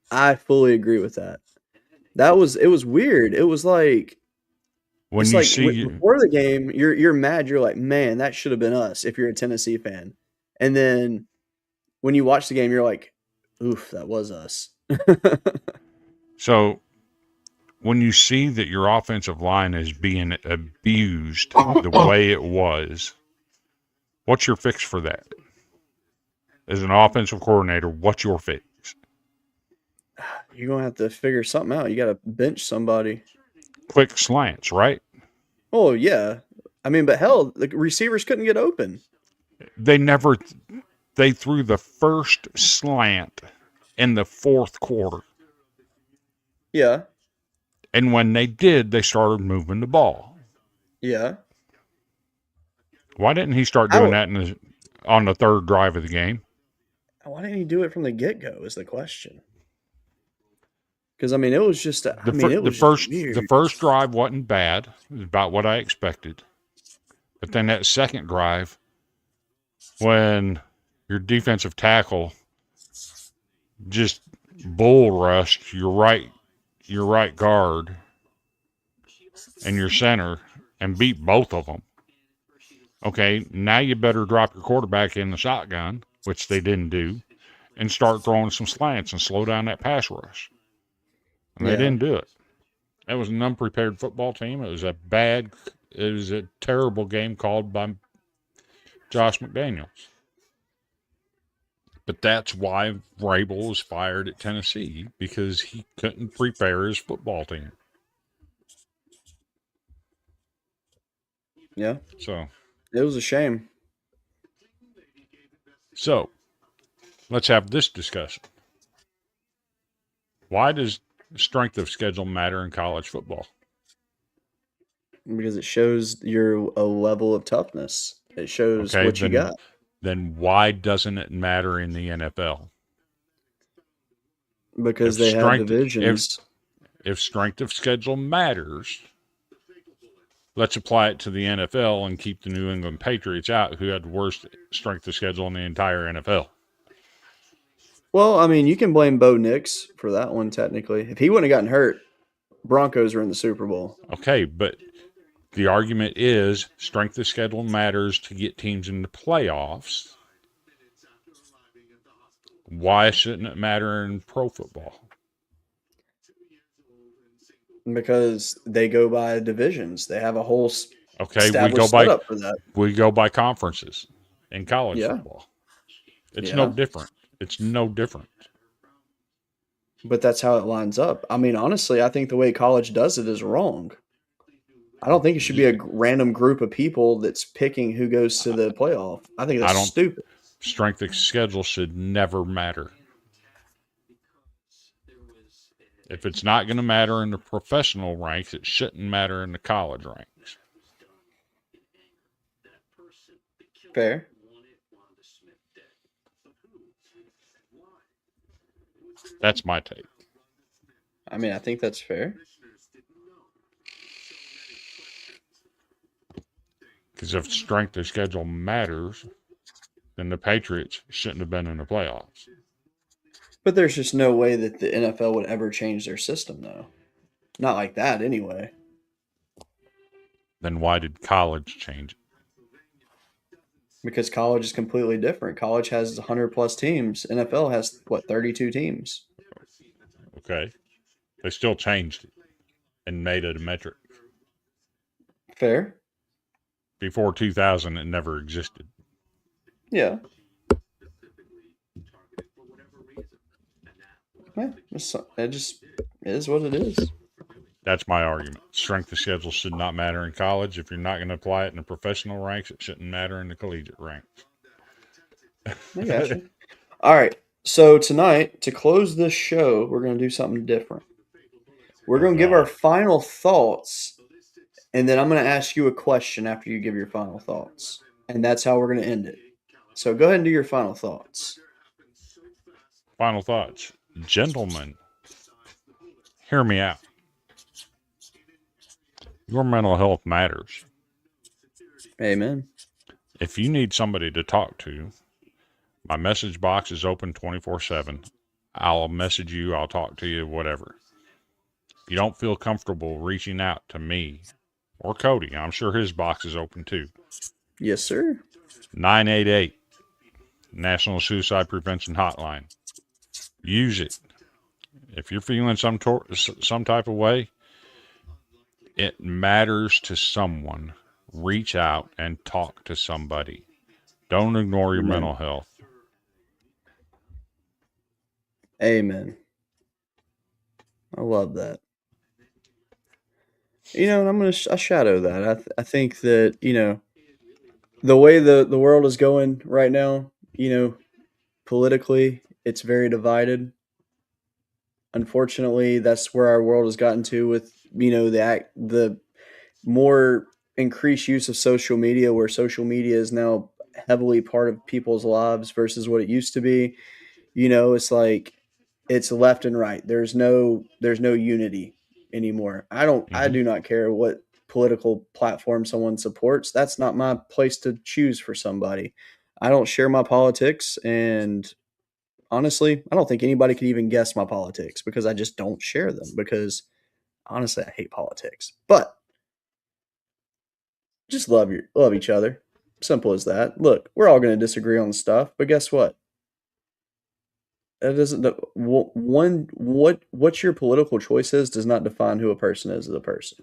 I fully agree with that. It was weird. It was like When it's you like see, before the game, you're mad. You're like, man, that should have been us if you're a Tennessee fan. And then when you watch the game, you're like, oof, that was us. so when you see that your offensive line is being abused the way it was, what's your fix for that? As an offensive coordinator, what's your fix? You're gonna have to figure something out. You got to bench somebody. Quick slants, right? Oh yeah, I mean, but hell, the receivers couldn't get open. They threw the first slant in the fourth quarter. Yeah, And when they did, they started moving the ball. yeah. Why didn't he start I doing don't- that on the third drive of the game? Why didn't he do it from the get go? Is the question. Because I mean, it was just. I mean, it was just weird. The first drive wasn't bad. It was about what I expected. But then that second drive, when your defensive tackle just bull rushed your right guard and your center and beat both of them. Okay, now you better drop your quarterback in the shotgun, which they didn't do, and start throwing some slants and slow down that pass rush. And they didn't do it. It was an unprepared football team. It was a terrible game called by Josh McDaniels. But that's why Vrabel was fired at Tennessee, because he couldn't prepare his football team. Yeah, So it was a shame. let's have this discussion. Why does strength of schedule matter in college football? Because it shows your a level of toughness. It shows what you got. Then why doesn't it matter in the NFL? Because If they have divisions. If strength of schedule matters, let's apply it to the NFL and keep the New England Patriots out, who had the worst strength of schedule in the entire NFL. Well, I mean, you can blame Bo Nix for that one, technically. If he wouldn't have gotten hurt, Broncos are in the Super Bowl. Okay, but the argument is strength of schedule matters to get teams in the playoffs. Why shouldn't it matter in pro football? Because they go by divisions. They have a whole Okay, established setup for that. We go by conferences in college Yeah. football. It's Yeah. no different. It's no different. But that's how it lines up. I mean, honestly, I think the way college does it is wrong. I don't think it should be a random group of people that's picking who goes to the playoff. I think that's stupid. Strength of schedule should never matter. If it's not going to matter in the professional ranks, it shouldn't matter in the college ranks. Fair. That's my take. I mean, I think that's fair. Because if strength of schedule matters, then the Patriots shouldn't have been in the playoffs. But there's just no way that the NFL would ever change their system, though. Not like that, anyway. Then why did college change it? Because college is completely different. College has 100-plus teams. NFL has, 32 teams? Okay. They still changed it and made it a metric. Fair. Before 2000, it never existed. Yeah. Yeah, it just is what it is. That's my argument. Strength of schedule should not matter in college. If you're not going to apply it in the professional ranks, it shouldn't matter in the collegiate ranks. I got you. All right. So tonight, to close this show, we're going to do something different. We're going to give our final thoughts, and then I'm going to ask you a question after you give your final thoughts. And that's how we're going to end it. So go ahead and do your final thoughts. Final thoughts. Gentlemen, hear me out. Your mental health matters. Amen. If you need somebody to talk to, My message box is open 24/7. I'll message you, I'll talk to you, whatever. If you don't feel comfortable reaching out to me or Cody, I'm sure his box is open too. Yes, sir. 988 National Suicide Prevention Hotline. Use it. If you're feeling some type of way, it matters to someone. Reach out and talk to somebody. Don't ignore your Amen. mental health. Amen. I love that. You know, and I'm going to shadow that. I think that, you know, the way the world is going right now, you know, politically, it's very divided. Unfortunately, that's where our world has gotten to with, you know, the more increased use of social media, where social media is now heavily part of people's lives versus what it used to be. You know, it's like it's left and right. There's no unity anymore. I Mm-hmm. do not care what political platform someone supports. That's not my place to choose for somebody. I don't share my politics, and honestly, I don't think anybody could even guess my politics because I just don't share them because honestly, I hate politics. But just love each other. Simple as that. Look, we're all going to disagree on stuff, but guess what? That doesn't what your political choice is does not define who a person is as a person.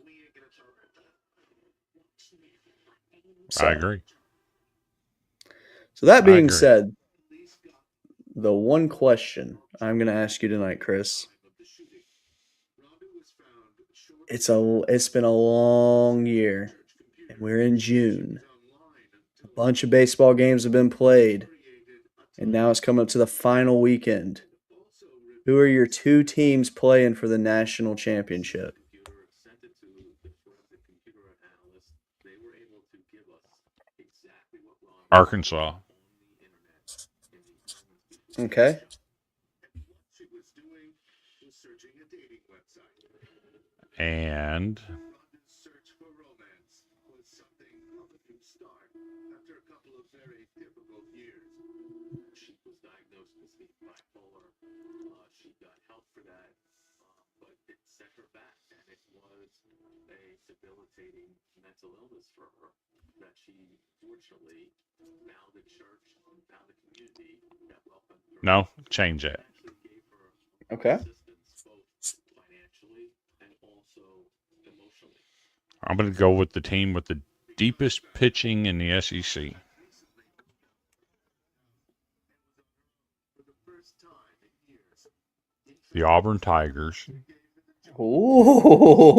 I So, agree. so that I being agree. said, the one question I'm going to ask you tonight, Chris, it's been a long year, and we're in June. A bunch of baseball games have been played, and now it's coming up to the final weekend. Who are your two teams playing for the national championship? Arkansas. Okay. And She got help for that, but it set her back, and it was a debilitating mental illness for her that she fortunately found the church, found the community that welcomed her. no, change that. Actually gave her Okay. assistance both financially and also emotionally. I'm going to go with the team with the deepest pitching in the SEC. The Auburn Tigers. Ooh.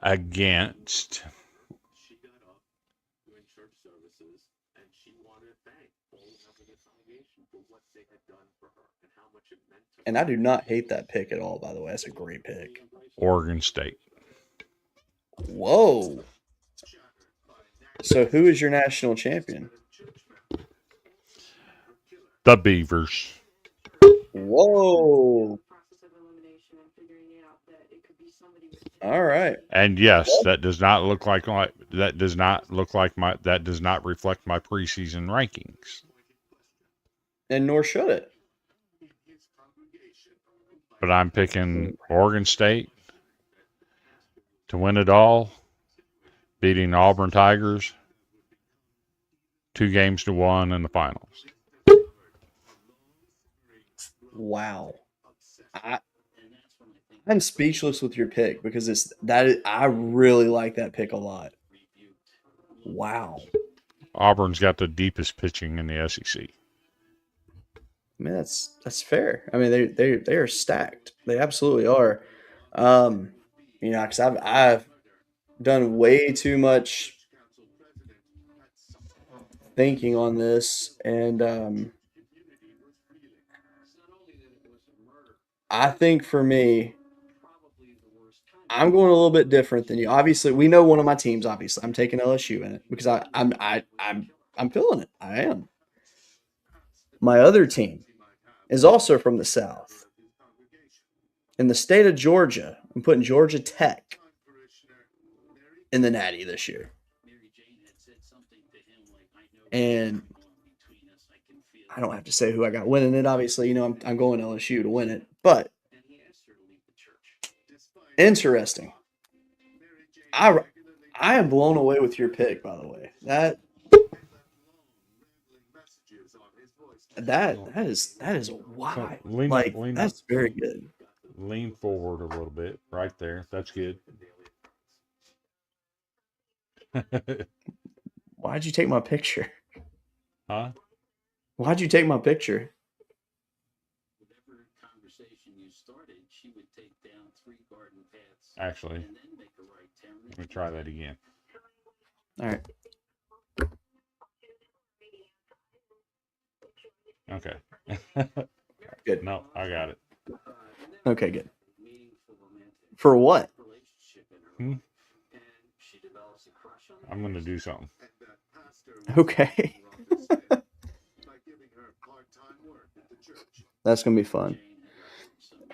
Against She got up during church services and she wanted to thank all of the congregation for what they had done for her and how much it meant to her. And I do not hate that pick at all, by the way. That's a great pick. Oregon State. Whoa. So who is your national champion? The Beavers. Whoa. Process of elimination and figuring out that it could be somebody with All right. And yes, that does not look like my that does not reflect my preseason rankings. And nor should it. But I'm picking Oregon State to win it all, beating Auburn Tigers 2-1 in the finals. Wow. I'm speechless with your pick because I really like that pick a lot. Wow. Auburn's got the deepest pitching in the SEC. I mean that's fair. I mean they are stacked. They absolutely are. You know, because I've done way too much thinking on this, and I think for me, I'm going a little bit different than you. Obviously, we know one of my teams. Obviously, I'm taking LSU in it because I'm feeling it. I am. My other team is also from the South. In the state of Georgia, I'm putting Georgia Tech in the Natty this year. And I don't have to say who I got winning it. Obviously, you know, I'm going LSU to win it. But interesting. I am blown away with your pick, by the way. That is wild. Lean Like, up, lean up. that's very good. Lean forward a little bit, right there. That's good. Why'd you take my picture? Huh? Why'd you take my picture? Whatever conversation you started, she would take down 3 garden paths Actually, and then make a right turn. let me try that again. All right. Okay. Good. No, I got it. Okay, good. For what? Hmm? I'm going to do something. Okay. That's gonna be fun.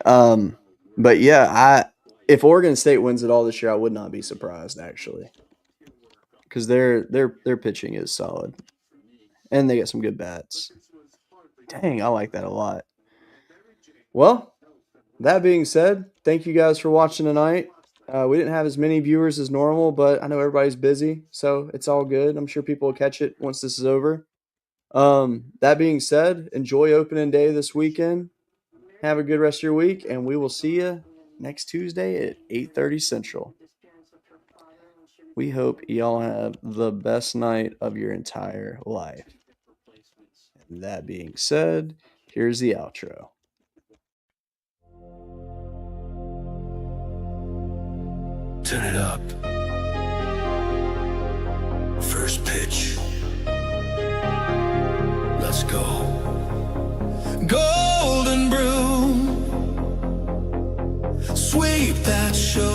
But yeah, if Oregon State wins it all this year, I would not be surprised actually, because their pitching is solid, and they get some good bats. Dang, I like that a lot. Well, that being said, thank you guys for watching tonight. We didn't have as many viewers as normal, but I know everybody's busy, so it's all good. I'm sure people will catch it once this is over. That being said, enjoy opening day this weekend. Have a good rest of your week, and we will see you next Tuesday at 8:30 Central. We hope y'all have the best night of your entire life. And that being said, here's the outro. Turn it up. First pitch. Let's go. Golden broom. Sweep that show.